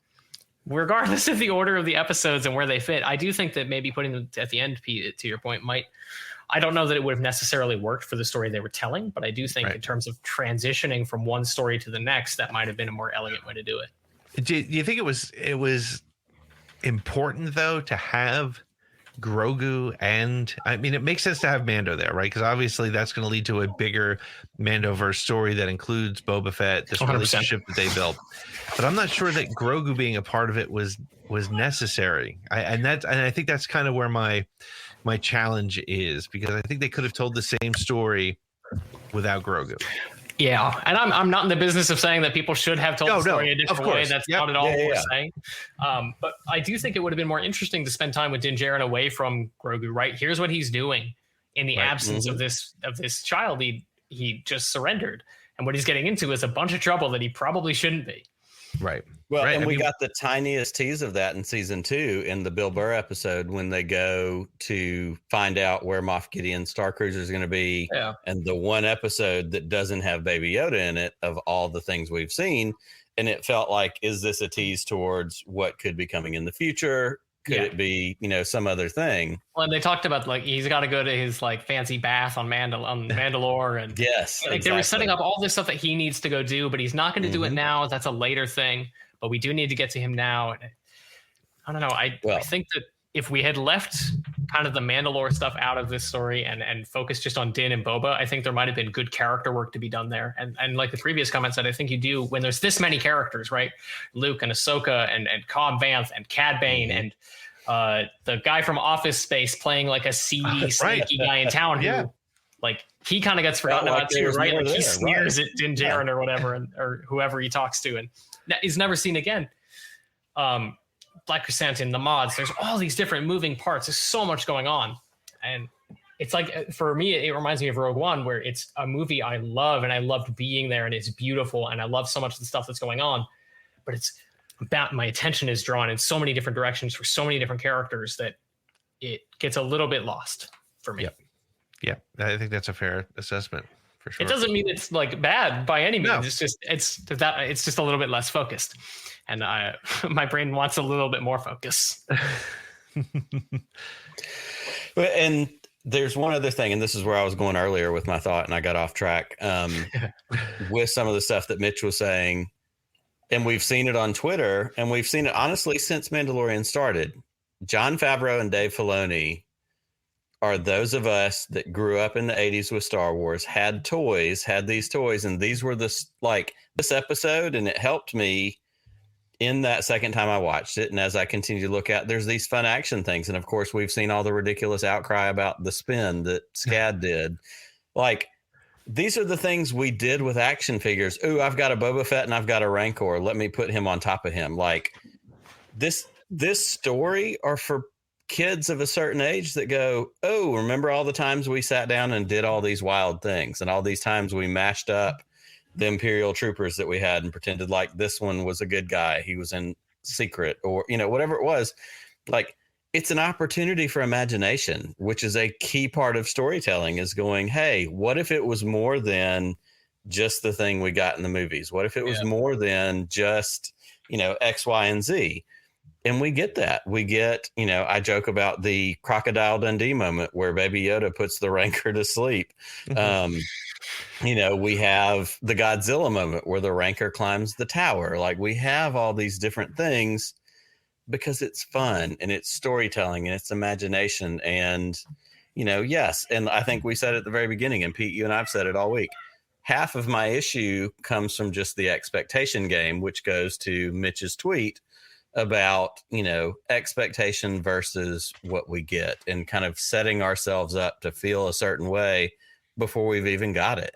Regardless of the order of the episodes and where they fit, I do think that maybe putting them at the end, Pete, to your point, I don't know that it would have necessarily worked for the story they were telling, but I do think in terms of transitioning from one story to the next, that might have been a more elegant way to do it. Do you think it was important, though, to have Grogu, and I mean, it makes sense to have Mando there, right? Because obviously that's going to lead to a bigger Mandoverse story that includes Boba Fett, this 100%. Relationship that they built. But I'm not sure that Grogu being a part of it was necessary. And I think that's kind of where my challenge is, because I think they could have told the same story without Grogu. Yeah, and I'm not in the business of saying that people should have told the story a different way. That's not at all what we're saying. But I do think it would have been more interesting to spend time with Din Djarin away from Grogu. Right, here's what he's doing in the absence of this child. He just surrendered, and what he's getting into is a bunch of trouble that he probably shouldn't be. Right. Well, and we got the tiniest tease of that in season 2 in the Bill Burr episode when they go to find out where Moff Gideon's Star Cruiser is going to be. Yeah. And the one episode that doesn't have Baby Yoda in it of all the things we've seen. And it felt like, is this a tease towards what could be coming in the future? Could it be, some other thing? Well, and they talked about he's got to go to his fancy bath on Mandalore, and they were setting up all this stuff that he needs to go do, but he's not going to do it now. That's a later thing, but we do need to get to him now. I don't know. I think that if we had left kind of the Mandalore stuff out of this story and focused just on Din and Boba, I think there might have been good character work to be done there. And like the previous comment said, I think you do when there's this many characters, right? Luke and Ahsoka and Cobb Vanth and Cad Bane and the guy from Office Space playing like a seedy, sneaky guy in town who he kind of gets forgotten about too, right? Like he sneers at Din Djarin or whatever, or whoever he talks to, and he's never seen again. Black Chrysanthemum, the mods, there's all these different moving parts. There's so much going on. And it's like, for me, it reminds me of Rogue One, where it's a movie I love and I loved being there and it's beautiful and I love so much of the stuff that's going on. But it's about my attention is drawn in so many different directions for so many different characters that it gets a little bit lost for me. Yeah. I think that's a fair assessment for sure. It doesn't mean it's bad by any means. No. It's just a little bit less focused. And my brain wants a little bit more focus. And there's one other thing, and this is where I was going earlier with my thought, and I got off track with some of the stuff that Mitch was saying. And we've seen it on Twitter, and we've seen it, honestly, since Mandalorian started. Jon Favreau and Dave Filoni are those of us that grew up in the 80s with Star Wars, had these toys, and these were this episode, and it helped me in that second time I watched it. And as I continue to look at, there's these fun action things. And of course, we've seen all the ridiculous outcry about the spin that SCAD did. These are the things we did with action figures. Ooh, I've got a Boba Fett and I've got a Rancor. Let me put him on top of him. This story are for kids of a certain age that go, oh, remember all the times we sat down and did all these wild things, and all these times we mashed up the Imperial troopers that we had and pretended like this one was a good guy. He was in secret, or, whatever it was. It's an opportunity for imagination, which is a key part of storytelling, is going, hey, what if it was more than just the thing we got in the movies? What if it was more than just, X, Y, and Z? And we get that. We get, I joke about the Crocodile Dundee moment where Baby Yoda puts the Rancor to sleep. We have the Godzilla moment where the Rancor climbs the tower. We have all these different things because it's fun and it's storytelling and it's imagination. And, yes. And I think we said at the very beginning, and Pete, you and I've said it all week. Half of my issue comes from just the expectation game, which goes to Mitch's tweet about, expectation versus what we get, and kind of setting ourselves up to feel a certain way before we've even got it.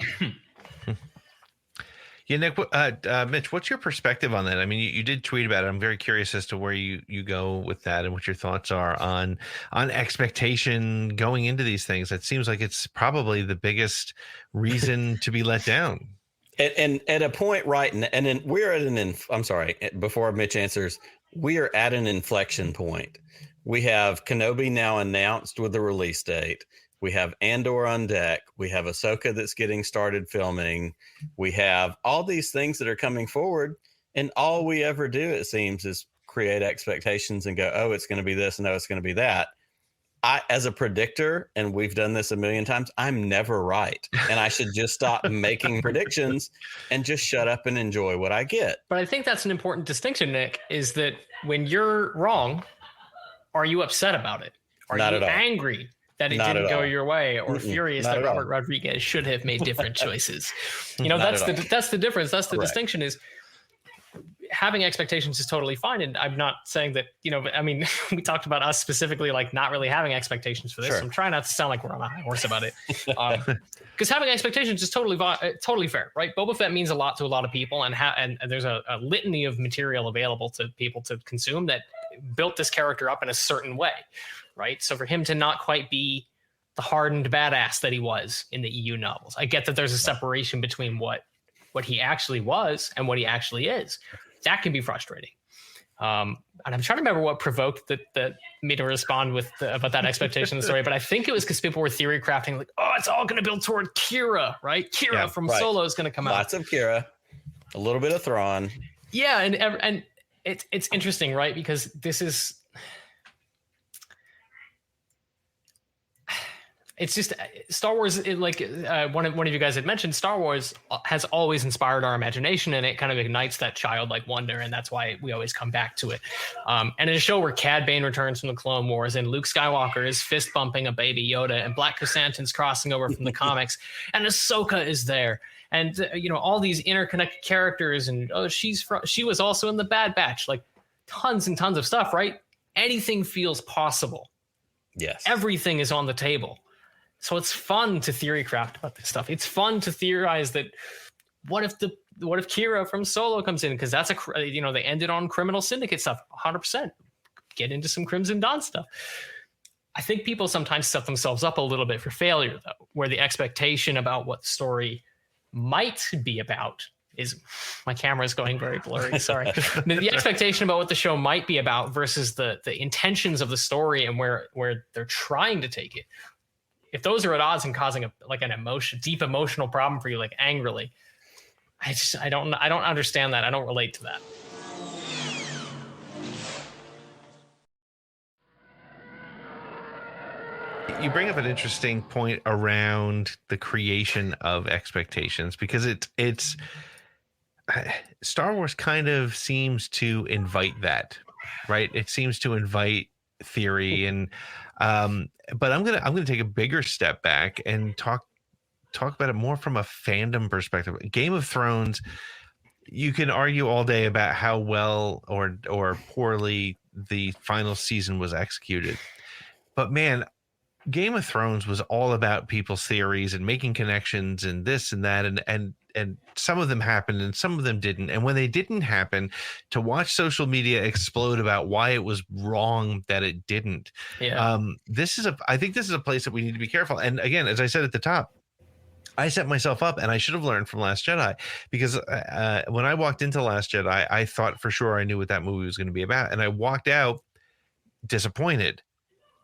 Yeah, Nick, Mitch, what's your perspective on that? I mean, you did tweet about it. I'm very curious as to where you go with that and what your thoughts are on expectation going into these things. It seems like it's probably the biggest reason to be let down. And at a point, right, and then we're at I'm sorry, before Mitch answers, we are at an inflection point. We have Kenobi now announced with the release date. We have Andor on deck. We have Ahsoka that's getting started filming. We have all these things that are coming forward. And all we ever do, it seems, is create expectations and go, oh, it's going to be this, and oh, it's going to be that. I, as a predictor, and we've done this a million times, I'm never right. And I should just stop making predictions and just shut up and enjoy what I get. But I think that's an important distinction, Nick, is that when you're wrong, are you upset about it? Are Not you at all. angry that it Not didn't at go all. your way, or furious Not that at all. Robert Rodriguez should have made different choices? Not That's at the all. that's the difference. That's the Correct. distinction. Is having expectations is totally fine. And I'm not saying that, I mean, we talked about us specifically, like not really having expectations for this. Sure. I'm trying not to sound like we're on a high horse about it. Because having expectations is totally fair, right? Boba Fett means a lot to a lot of people, and there's a litany of material available to people to consume that built this character up in a certain way, right? So for him to not quite be the hardened badass that he was in the EU novels, I get that there's a separation between what he actually was and what he actually is. That can be frustrating. And I'm trying to remember what provoked that me to respond with about that expectation in the story, but I think it was because people were theory crafting, like, oh, it's all going to build toward Kira, right? Kira from Solo is going to come out. Lots of Kira, a little bit of Thrawn. Yeah, and it's interesting, right? Because this is, it's just Star Wars. One of you guys had mentioned, Star Wars has always inspired our imagination, and it kind of ignites that childlike wonder, and that's why we always come back to it. And in a show where Cad Bane returns from the Clone Wars, and Luke Skywalker is fist bumping a baby Yoda, and Black Chrysanthemum's crossing over from the comics, and Ahsoka is there, and all these interconnected characters, and she was also in the Bad Batch, like tons and tons of stuff, right? Anything feels possible. Yes, everything is on the table. So it's fun to theory craft about this stuff. It's fun to theorize that what if Kira from Solo comes in, because that's they ended on Criminal Syndicate stuff. 100% get into some Crimson Dawn stuff. I think people sometimes set themselves up a little bit for failure, though, where the expectation about what the story might be about is, my camera is going very blurry. Sorry. The expectation about what the show might be about versus the intentions of the story and where they're trying to take it. If those are at odds and causing an deep emotional problem for you, like angrily, I don't understand that. I don't relate to that. You bring up an interesting point around the creation of expectations, because it's Star Wars kind of seems to invite that, right? It seems to invite theory, and but I'm gonna take a bigger step back and talk about it more from a fandom perspective. Game of Thrones, you can argue all day about how well or poorly the final season was executed, but man, Game of Thrones was all about people's theories and making connections and this and that, and some of them happened and some of them didn't. And when they didn't happen, to watch social media explode about why it was wrong that it didn't. Yeah. I think this is a place that we need to be careful. And again, as I said at the top, I set myself up, and I should have learned from Last Jedi, because when I walked into Last Jedi, I thought for sure I knew what that movie was going to be about, and I walked out disappointed.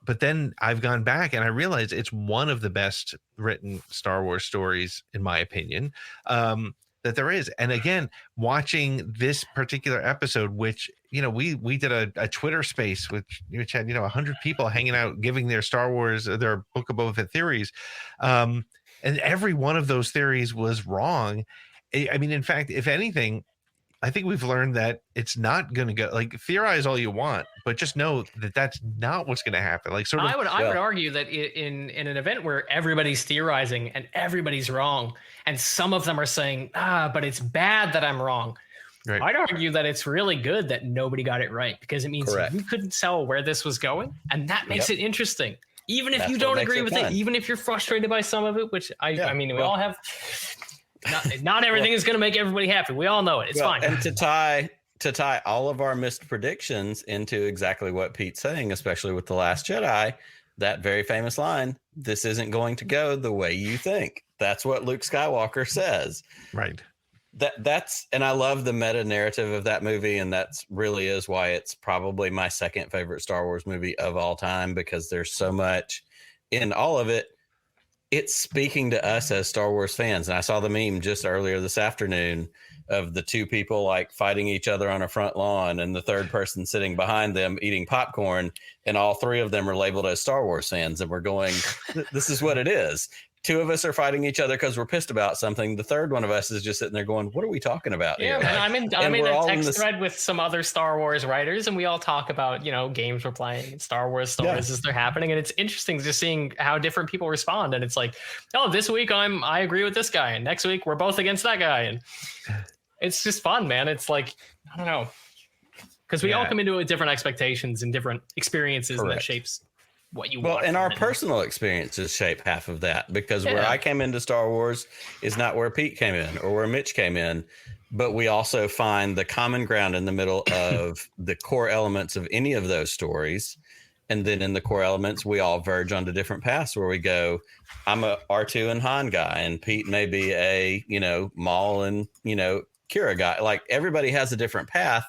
But then I've gone back and I realized it's one of the best written Star Wars stories, in my opinion, that there is. And again, watching this particular episode, which, we did a Twitter space, which had, 100 people hanging out, giving their Star Wars, their Book of Boba Fett theories. And every one of those theories was wrong. I mean, in fact, if anything, I think we've learned that it's not going to go, like, theorize all you want, but just know that that's not what's going to happen. Like, sort of. I would argue that in an event where everybody's theorizing and everybody's wrong, and some of them are saying, but it's bad that I'm wrong. Right. I'd argue that it's really good that nobody got it right, because it means you couldn't tell where this was going, and that makes it interesting. Even if you don't agree with it, even if you're frustrated by some of it, which I mean, we all have. Not everything is going to make everybody happy. We all know it. It's fine. And to tie all of our missed predictions into exactly what Pete's saying, especially with The Last Jedi, that very famous line, "This isn't going to go the way you think." That's what Luke Skywalker says. Right. That's and I love the meta narrative of that movie, and that's really is why it's probably my second favorite Star Wars movie of all time, because there's so much in all of it. It's speaking to us as Star Wars fans. And I saw the meme just earlier this afternoon of the two people like fighting each other on a front lawn and the third person sitting behind them eating popcorn. And all three of them are labeled as Star Wars fans. And we're going, this is what it is. Two of us are fighting each other because we're pissed about something. The third one of us is just sitting there going, what are we talking about here? Yeah, I'm in a text thread with some other Star Wars writers, and we all talk about, games we're playing, Star Wars stories as they're happening. And it's interesting just seeing how different people respond. And it's like, oh, this week I agree with this guy, and next week we're both against that guy. And it's just fun, man. It's like, I don't know, because we all come into it with different expectations and different experiences, and that shapes what you want. Well, and our personal experiences shape half of that, because where I came into Star Wars is not where Pete came in or where Mitch came in, but we also find the common ground in the middle of the core elements of any of those stories. And then in the core elements, we all verge onto different paths where we go, I'm a R2 and Han guy, and Pete may be a, Maul and, Kira guy. Like, everybody has a different path,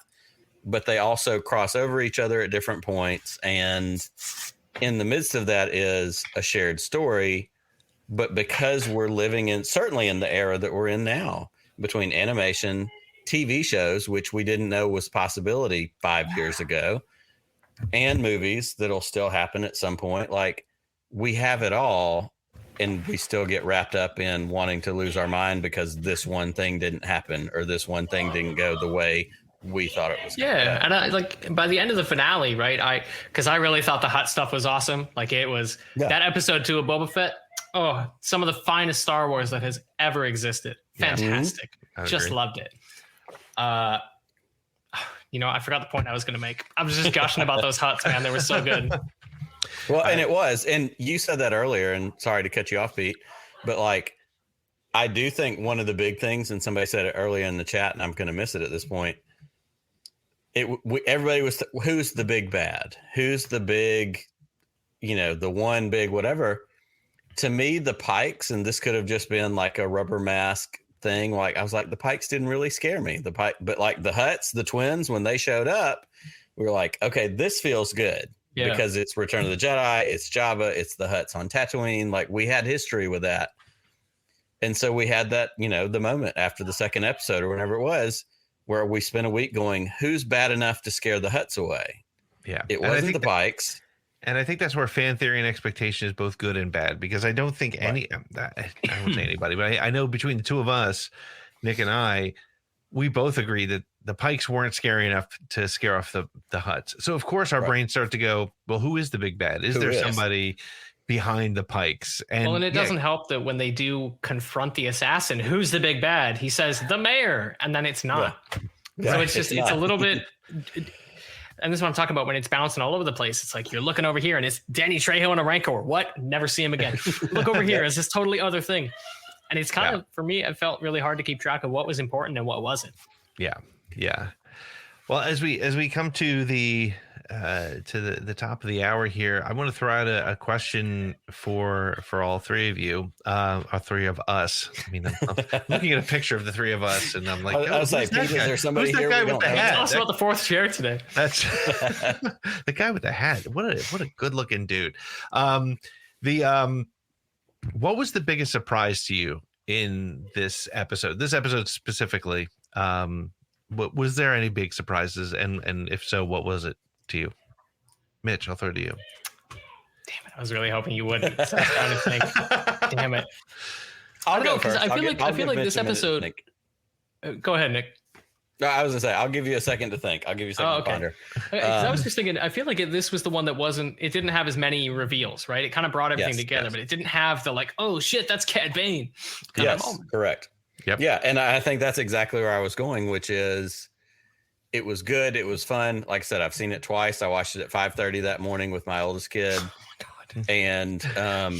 but they also cross over each other at different points. And in the midst of that is a shared story. But because we're living certainly in the era that we're in now, between animation, TV shows, which we didn't know was a possibility 5 years ago, and movies that'll still happen at some point, like, we have it all, and we still get wrapped up in wanting to lose our mind because this one thing didn't happen, or this one thing didn't go the way we thought it was. And I, like, by the end of the finale, right? Because I really thought the hut stuff was awesome. Like, it was that episode 2 of Boba Fett. Oh, some of the finest Star Wars that has ever existed. Fantastic. Just loved it. I forgot the point I was going to make. I was just gushing about those huts, man. They were so good. Well, and it was, and you said that earlier, and sorry to cut you off, Pete, but like, I do think one of the big things, and somebody said it earlier in the chat, and I'm going to miss it at this point. Everybody was, who's the big bad? Who's the big, the one big whatever? To me, the Pikes, and this could have just been like a rubber mask thing. Like, I was like, the Pikes didn't really scare me. But like the Hutts, the twins, when they showed up, we were like, okay, this feels good because it's Return of the Jedi, it's Jabba, it's the Hutts on Tatooine. Like, we had history with that. And so we had that, the moment after the second episode or whatever it was, where we spent a week going, who's bad enough to scare the Hutts away? Yeah. It wasn't the Pikes. And I think that's where fan theory and expectation is both good and bad, because I don't think I won't say anybody, but I know between the two of us, Nick and I, we both agree that the Pikes weren't scary enough to scare off the Hutts. So of course our brains start to go, well, who is the big bad? Is there somebody behind the Pikes? And it doesn't help that when they do confront the assassin, who's the big bad? He says the mayor, and then it's not. So it's just, it's a little bit, and this is what I'm talking about when it's bouncing all over the place. It's like, you're looking over here and it's Danny Trejo in a Rancor. What? Never see him again. Look over here. It's this totally other thing. And it's kind of, for me, it felt really hard to keep track of what was important and what wasn't. Yeah. Yeah. Well, as we come to the top of the hour here, I want to throw out a question for all three of you, or three of us. I mean, I'm looking at a picture of the three of us, and I'm like, I was like, Pete, is there somebody here? Guy with the hat? Tell us about the fourth chair today. That's the guy with the hat. What a good looking dude. What was the biggest surprise to you in this episode? This episode specifically. Was there any big surprises? And if so, what was it to you? Mitch, I'll throw it to you. Damn it. I was really hoping you wouldn't. So I was trying to think. Damn it. I'll go first. I feel like this episode. Go ahead, Nick. No, I was gonna say I'll give you a second to think. I'll give you a second to ponder. Okay, 'cause I was just thinking. I feel like this was the one that wasn't. It didn't have as many reveals, right? It kind of brought everything together, but it didn't have the like, oh shit, that's Cad Bane. Yes, correct. Yep. Yeah, and I think that's exactly where I was going, which is it was good. It was fun. Like I said, I've seen it twice. I watched it at 5:30 that morning with my oldest kid. Oh my God.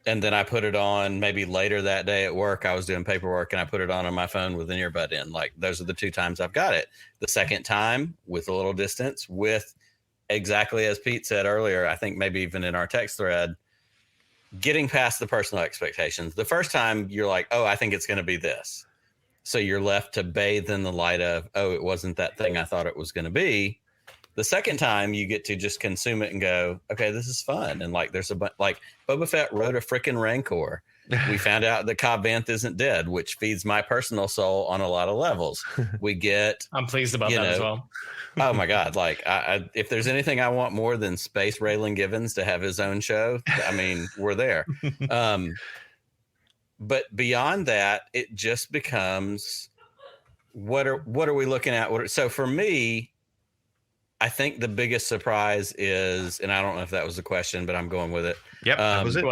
And then I put it on maybe later that day at work. I was doing paperwork and I put it on my phone with an earbud in. Like those are the 2 times I've got it. The second time with a little distance, with exactly as Pete said earlier, I think maybe even in our text thread, getting past the personal expectations. The first time you're like, oh, I think it's going to be this. So you're left to bathe in the light of, oh, it wasn't that thing I thought it was going to be. The second time you get to just consume it and go, okay, this is fun. And like, there's like Boba Fett rode a freaking Rancor. We found out that Cobb Vanth isn't dead, which feeds my personal soul on a lot of levels. I'm pleased about that as well. Oh my God. Like if there's anything I want more than Space Raylan Givens to have his own show, I mean, we're there. But beyond that, it just becomes, what are we looking at? So for me, I think the biggest surprise is, and I don't know if that was the question, but I'm going with it. Yep, that was it.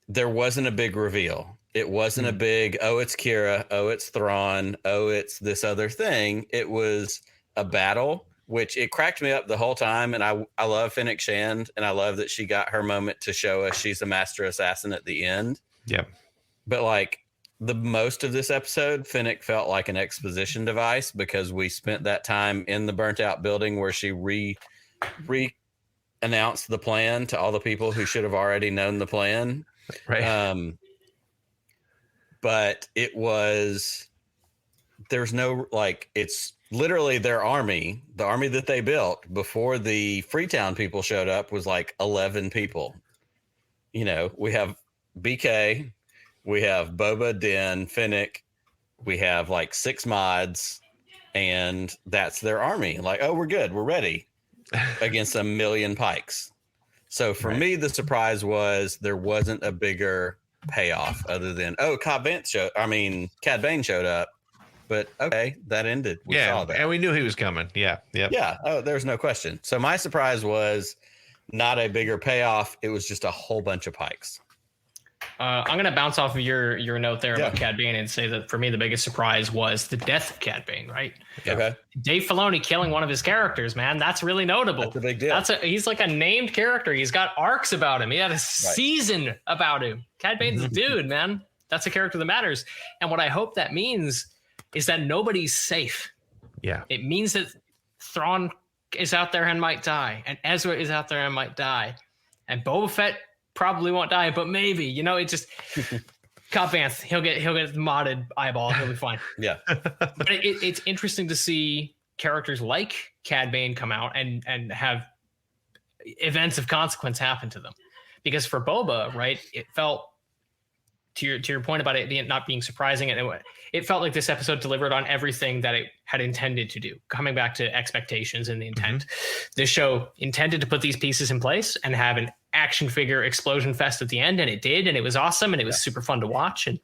There wasn't a big reveal. It wasn't a big, oh, it's Kira, oh, it's Thrawn, oh, it's this other thing. It was a battle, which it cracked me up the whole time. And I love Fennec Shand, and I love that she got her moment to show us she's a master assassin at the end. Yep. But like, the most of this episode, Fennec felt like an exposition device because we spent that time in the burnt out building where she re-announced the plan to all the people who should have already known the plan. Right. But there's no, like, it's literally their army, the army that they built before the Freetown people showed up was like 11 people. You know, we have BK, we have Boba, Din, Fennec. We have like 6 mods, and that's their army. Like, oh, we're good. We're ready against 1 million pikes. So for me, the surprise was there wasn't a bigger payoff other than, oh, Cad Bane showed up. But okay, that ended. We saw that. And we knew he was coming. Yeah. Yep. Yeah. Oh, there's no question. So my surprise was not a bigger payoff. It was just a whole bunch of pikes. I'm going to bounce off of your note there about Cad Bane and say that for me, the biggest surprise was the death of Cad Bane, right? Yeah. Okay. Dave Filoni killing one of his characters, man. That's really notable. That's a big deal. He's like a named character. He's got arcs about him. He had a season about him. Cad Bane's a dude, man. That's a character that matters. And what I hope that means is that nobody's safe. Yeah. It means that Thrawn is out there and might die. And Ezra is out there and might die. And Boba Fett probably won't die, but maybe, it just Cobb Vanth, he'll get modded eyeball, he'll be fine. Yeah. But it's interesting to see characters like Cad Bane come out and have events of consequence happen to them, because for Boba, right, it felt to your point about it not being surprising, it felt like this episode delivered on everything that it had intended to do. Coming back to expectations and the intent, this show intended to put these pieces in place and have an action figure explosion fest at the end, and it did, and it was awesome, and it was super fun to watch, and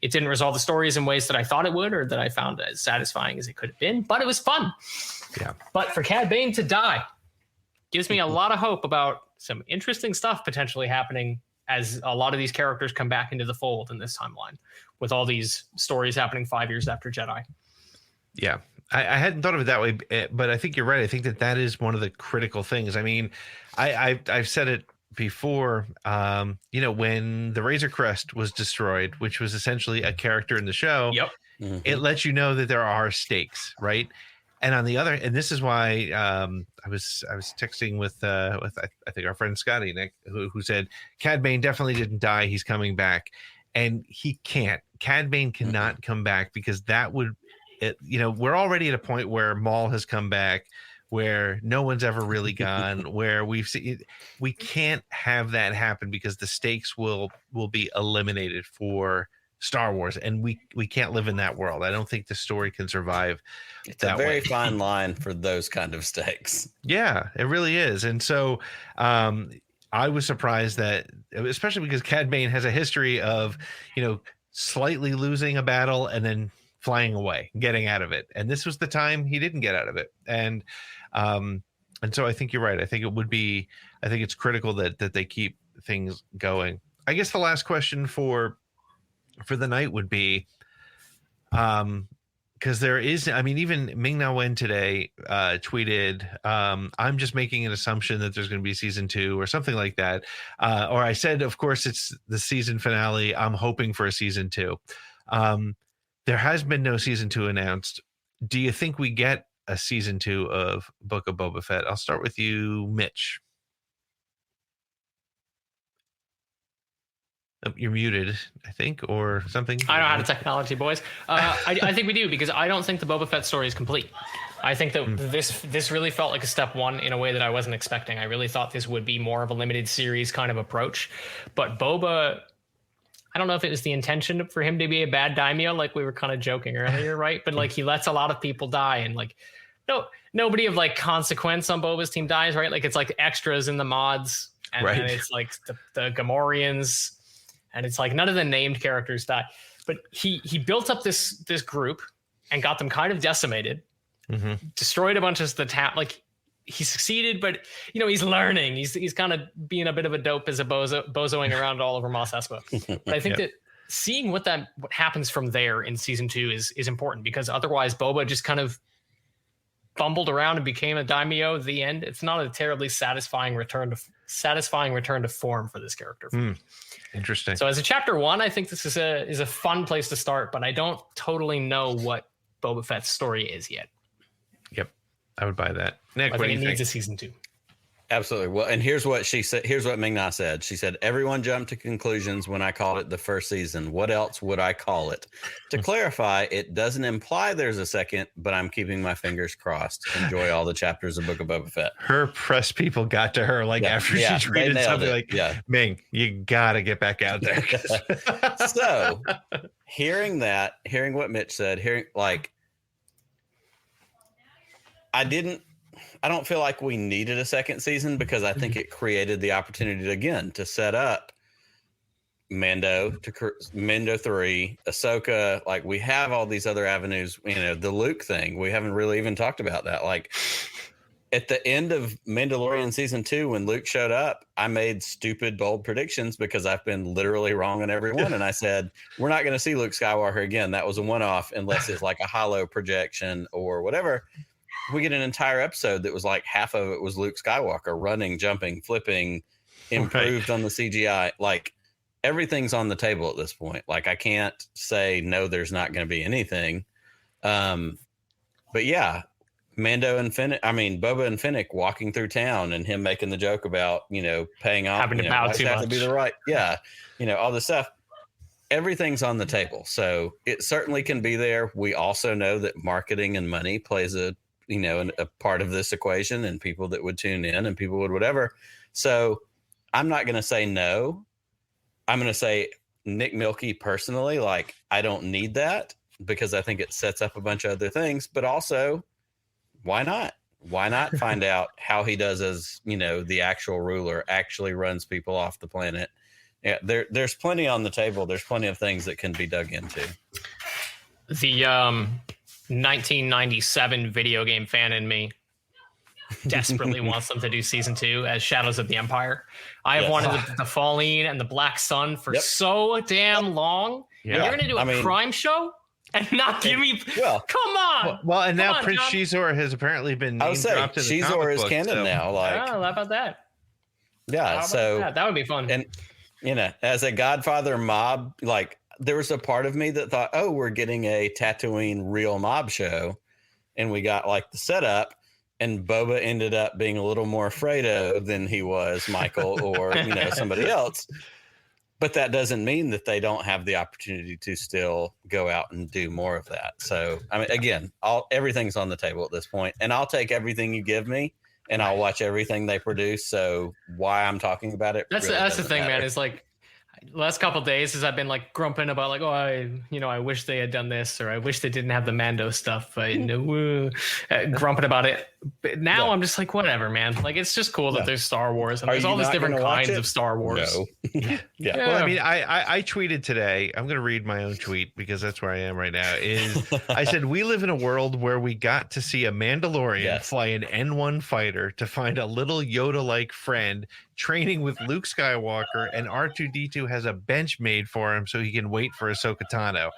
it didn't resolve the stories in ways that I thought it would or that I found as satisfying as it could have been, but it was fun. Yeah. But for Cad Bane to die gives me a lot of hope about some interesting stuff potentially happening as a lot of these characters come back into the fold in this timeline, with all these stories happening 5 years after Jedi. Yeah. I hadn't thought of it that way, but I think you're right. I think that is one of the critical things. I mean, I've said it before, when the Razor Crest was destroyed, which was essentially a character in the show, it lets you know that there are stakes, right? And on the other, and this is why I was texting with I think our friend Scotty Nick, who said Cad Bane definitely didn't die. He's coming back, and he can't. Cad Bane cannot come back, because that would, we're already at a point where Maul has come back, where no one's ever really gone, where we've seen, we can't have that happen, because the stakes will be eliminated for Star Wars, and we can't live in that world. I don't think the story can survive. It's a very fine line for those kind of stakes. Yeah, it really is. And so I was surprised that, especially because Cad Bane has a history of, slightly losing a battle and then flying away, getting out of it. And this was the time he didn't get out of it. And so I think you're right. I think it's critical that they keep things going. I guess the last question for the night would be, because there is, I mean, even Ming-Na Wen today tweeted, I'm just making an assumption that there's going to be season 2 or something like that. Or I said, of course, it's the season finale. I'm hoping for a season 2. There has been no season 2 announced. Do you think we get a season 2 of Book of Boba Fett? I'll start with you, Mitch. Oh, you're muted, I think, or something. I don't know how to technology, boys. I think we do, because I don't think the Boba Fett story is complete. I think that this really felt like a step 1 in a way that I wasn't expecting. I really thought this would be more of a limited series kind of approach. But Boba, I don't know if it was the intention for him to be a bad daimyo, like we were kind of joking earlier, right? But like he lets a lot of people die, and like nobody of like consequence on Boba's team dies, right? Like it's like extras in the mods, and then it's like the Gamorreans. And it's like none of the named characters die, but he built up this group and got them kind of decimated, destroyed a bunch of the town. Like he succeeded, but he's learning. He's kind of being a bit of a dope as a bozoing around all over Mos Espa. But I think that seeing what happens from there in season 2 is important, because otherwise Boba just kind of bumbled around and became a daimyo at the end. It's not a terribly satisfying return to form for this character. Interesting. So as a chapter 1, I think this is a fun place to start, but I don't totally know what Boba Fett's story is yet. Yep, I would buy that. Nick, I what do think you it think? needs a season 2. Absolutely. Well, and here's what she said. Here's what Ming-Na said. She said, everyone jumped to conclusions when I called it the first season. What else would I call it? To clarify, it doesn't imply there's a second, but I'm keeping my fingers crossed. Enjoy all the chapters of Book of Boba Fett. Her press people got to her after she tweeted something like, Ming, you got to get back out there. So hearing what Mitch said, I don't feel like we needed a second season, because I think it created the opportunity to set up Mando 3, Ahsoka. Like we have all these other avenues, the Luke thing. We haven't really even talked about that. Like at the end of Mandalorian season 2, when Luke showed up, I made stupid, bold predictions because I've been literally wrong on every one. And I said, we're not going to see Luke Skywalker again. That was a one-off, unless it's like a hollow projection or whatever. We get an entire episode that was like half of it was Luke Skywalker running, jumping, flipping, improved on the CGI. Like everything's on the table at this point. Like I can't say no, there's not going to be anything. But yeah, Boba and Fennec walking through town and him making the joke about, paying off, having to bow too much. To be the right. Yeah. All this stuff. Everything's on the table. So it certainly can be there. We also know that marketing and money plays a part of this equation, and people that would tune in and people would whatever. So I'm not going to say no. I'm going to say, Nick Milky personally, like I don't need that, because I think it sets up a bunch of other things, but also why not? Why not find out how he does as, the actual ruler actually runs people off the planet? Yeah, there's plenty on the table. There's plenty of things that can be dug into. The 1997 video game fan in me desperately wants them to do season 2 as Shadows of the Empire. I have wanted the Fallen and the Black Sun for so damn long. Yeah. And you're going to do a crime show and not give me... Well, come on. Well, and now Prince Shizor has apparently been named dropped in the Shizor is book, canon now. Like, how about that? Yeah, that would be fun. And, as a Godfather mob, like, there was a part of me that thought, oh, we're getting a Tatooine real mob show. And we got like the setup, and Boba ended up being a little more Fredo than he was Michael or, somebody else. But that doesn't mean that they don't have the opportunity to still go out and do more of that. So, again, everything's on the table at this point, and I'll take everything you give me, and I'll watch everything they produce. So why I'm talking about it. That's the thing, man. Is like, last couple of days as I've been like grumping about like, I wish they had done this, or I wish they didn't have the Mando stuff. Grumping about it. But now I'm just like, whatever, man. Like, it's just cool that there's Star Wars and there's all these different kinds of Star Wars. No. Yeah. Well, I mean, I tweeted today. I'm going to read my own tweet because that's where I am right now. I said, we live in a world where we got to see a Mandalorian fly an N1 fighter to find a little Yoda-like friend training with Luke Skywalker, and R2-D2 has a bench made for him so he can wait for Ahsoka Tano.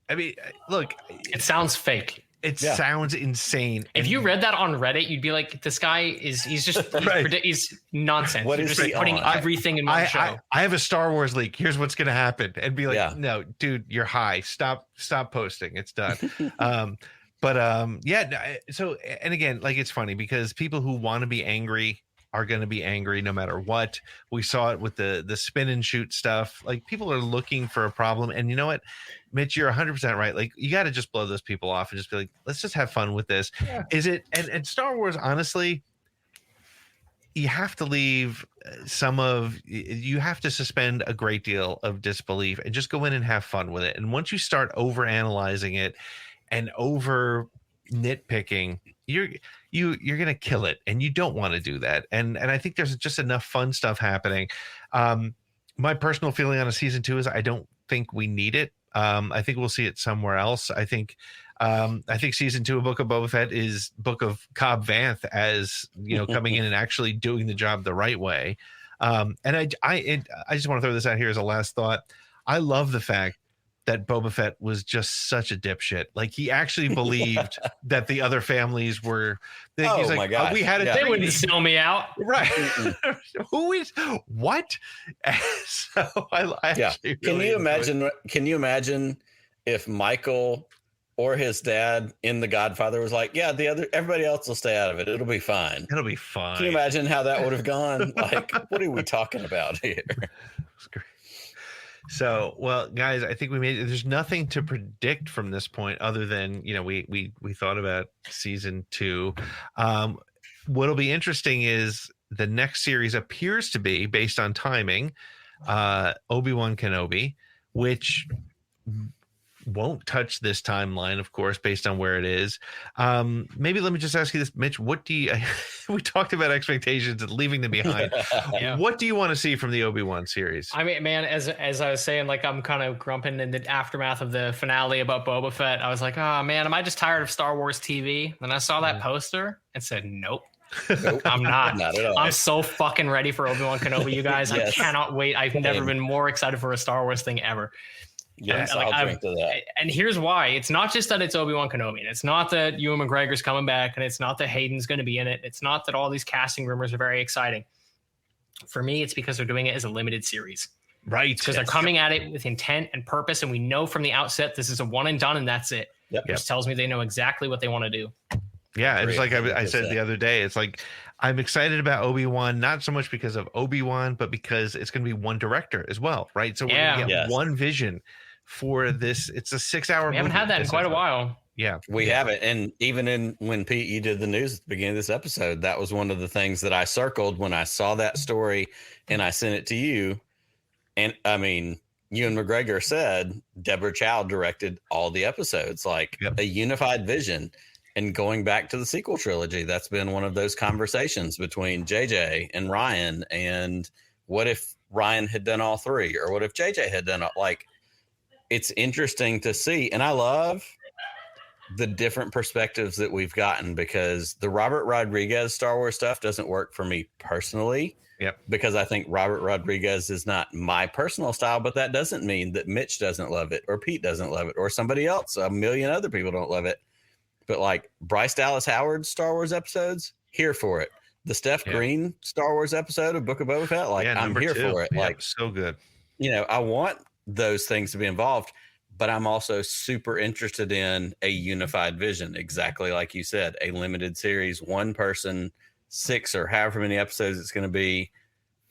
I mean, look. It sounds fake. It sounds insane. If you read that on Reddit, you'd be like, "This guy he's he's nonsense. What is he putting everything in one show?" I have a Star Wars leak. Here's what's going to happen, and be like, "No, dude, you're high. Stop posting. It's done." So, and again, like, it's funny because people who want to be angry are going to be angry no matter what. We saw it with the spin and shoot stuff. Like, people are looking for a problem, and you know what, Mitch, you're 100% right. Like, you got to just blow those people off and just be like, let's just have fun with this. Is it? And Star Wars, honestly, you have to leave you have to suspend a great deal of disbelief and just go in and have fun with it. And once you start over analyzing it and over nitpicking, you're going to kill it, and you don't want to do that. And I think there's just enough fun stuff happening. My personal feeling on a season 2 is I don't think we need it. I think we'll see it somewhere else. I think season 2 of Book of Boba Fett is Book of Cobb Vanth, as you know, coming in and actually doing the job the right way. And I just want to throw this out here as a last thought. I love the fact that Boba Fett was just such a dipshit. Like, he actually believed that the other families were. He's like, my gosh. We had it. They wouldn't sell me out, right? Who is what? So I actually really Can you imagine if Michael or his dad in The Godfather was like, yeah, everybody else will stay out of it. It'll be fine. It'll be fine. Can you imagine how that would have gone? Like, what are we talking about here? That's great. So, well, guys, I think there's nothing to predict from this point other than, you know, we thought about season 2. What'll be interesting is the next series appears to be, based on timing, Obi-Wan Kenobi, which won't touch this timeline, of course, based on where it is. Maybe let me just ask you this, Mitch. What do you? We talked about expectations and leaving them behind. What do you want to see from the Obi-Wan series? I mean, man, as I was saying, like, I'm kind of grumping in the aftermath of the finale about Boba Fett. I was like, oh man, am I just tired of Star Wars TV? Then I saw that poster and said, nope. I'm not. Not at all. I'm so fucking ready for Obi-Wan Kenobi, you guys. Yes. I cannot wait. I've never been more excited for a Star Wars thing ever. Yes, I'll drink to that. And here's why. It's not just that it's Obi-Wan Kenobi. And it's not that Ewan McGregor's coming back. And it's not that Hayden's going to be in it. It's not that all these casting rumors are very exciting. For me, it's because they're doing it as a limited series. Right. Because they're coming at it with intent and purpose. And we know from the outset this is a one and done, and that's it. Which tells me they know exactly what they want to do. Yeah, it's like I said the other day. It's like, I'm excited about Obi-Wan, not so much because of Obi-Wan, but because it's going to be one director as well, right? So we're going to get one vision for this. It's a 6-hour movie. We haven't had that in quite a while. Yeah, we haven't. And even when Pete, you did the news at the beginning of this episode, that was one of the things that I circled when I saw that story and I sent it to you. And I mean, Ewan McGregor said Deborah Chow directed all the episodes, like a unified vision. And going back to the sequel trilogy, that's been one of those conversations between JJ and Ryan. And what if Ryan had done all three? Or what if JJ had done all, like, it's interesting to see. And I love the different perspectives that we've gotten, because the Robert Rodriguez Star Wars stuff doesn't work for me personally. Because I think Robert Rodriguez is not my personal style, but that doesn't mean that Mitch doesn't love it, or Pete doesn't love it, or somebody else, a million other people don't love it. But like Bryce Dallas Howard's Star Wars episodes, here for it. The Steph Green Star Wars episode of Book of Boba Fett, like, I'm here for it. Like, so good. You know, I want those things to be involved, but I'm also super interested in a unified vision. Exactly like you said, a limited series, one person, 6 or however many episodes it's going to be,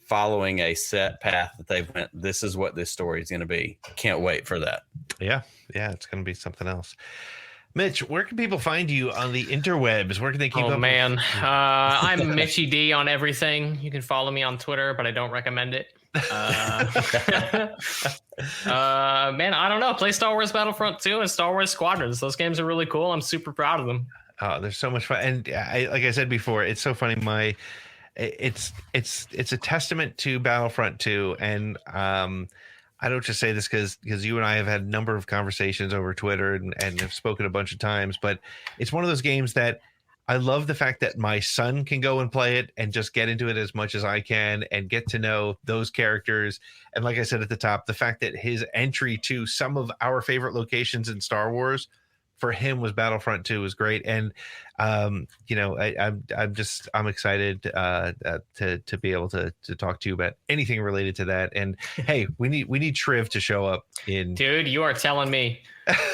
following a set path that they've went. This is what this story is going to be. Can't wait for that. Yeah, it's going to be something else. Mitch, where can people find you on the interwebs? Where can they keep up? Oh, man. I'm Mitchy D on everything. You can follow me on Twitter, but I don't recommend it. Man, I don't know. Play Star Wars Battlefront 2 and Star Wars Squadrons. Those games are really cool. I'm super proud of them. Oh, there's so much fun, and like I said before, it's so funny. It's a testament to Battlefront 2, and I don't just say this because you and I have had a number of conversations over Twitter and have spoken a bunch of times, but it's one of those games that I love the fact that my son can go and play it and just get into it as much as I can and get to know those characters. And like I said at the top, the fact that his entry to some of our favorite locations in Star Wars for him was Battlefront 2 was great. And I'm excited to be able to talk to you about anything related to that. And hey, we need Shriv to show up in. Dude, you are telling me.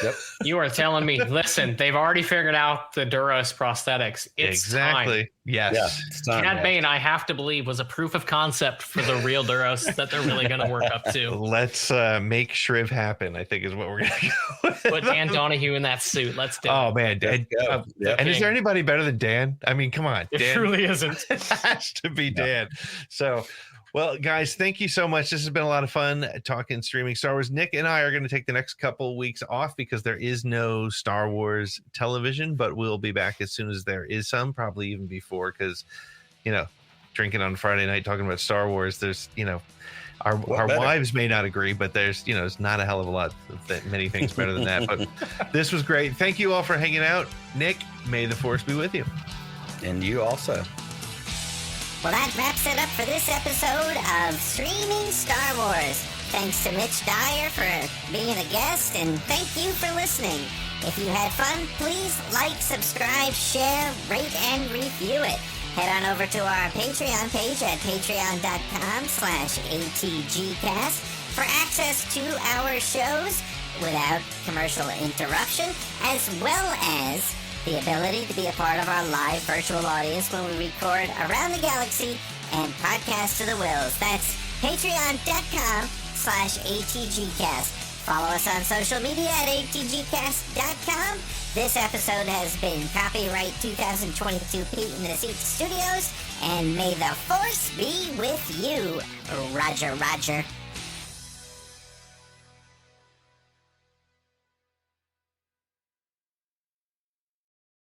Yep. You are telling me. Listen, they've already figured out the Duros prosthetics. It's exactly. Time. Yes. Yeah, it's time. Cad Bane, I have to believe, was a proof of concept for the real Duros that they're really going to work up to. Let's make Shriv happen, I think is what we're going to go with. Put Dan Donahue in that suit. Let's do it. Oh, man. And is there anybody better than Dan? I mean, come on. It Dan, truly isn't. It has to be Dan. So, well, guys, thank you so much. This has been a lot of fun talking streaming Star Wars. Nick and I are going to take the next couple weeks off because there is no Star Wars television, but we'll be back as soon as there is some, probably even before, because, drinking on Friday night talking about Star Wars, there's, our wives may not agree, but there's not a hell of a lot of many things better than that. But this was great. Thank you all for hanging out. Nick, may the Force be with you. And you also. Well, that wraps it up for this episode of Streaming Star Wars. Thanks to Mitch Dyer for being a guest, and thank you for listening. If you had fun, please like, subscribe, share, rate, and review it. Head on over to our Patreon page at patreon.com/ATGcast for access to our shows without commercial interruption, as well as the ability to be a part of our live virtual audience when we record around the galaxy and podcast to the wills. That's patreon.com/ATGcast. Follow us on social media at atgcast.com. This episode has been copyright 2022 Pete in the Seat Studios, and may the Force be with you. Roger, Roger.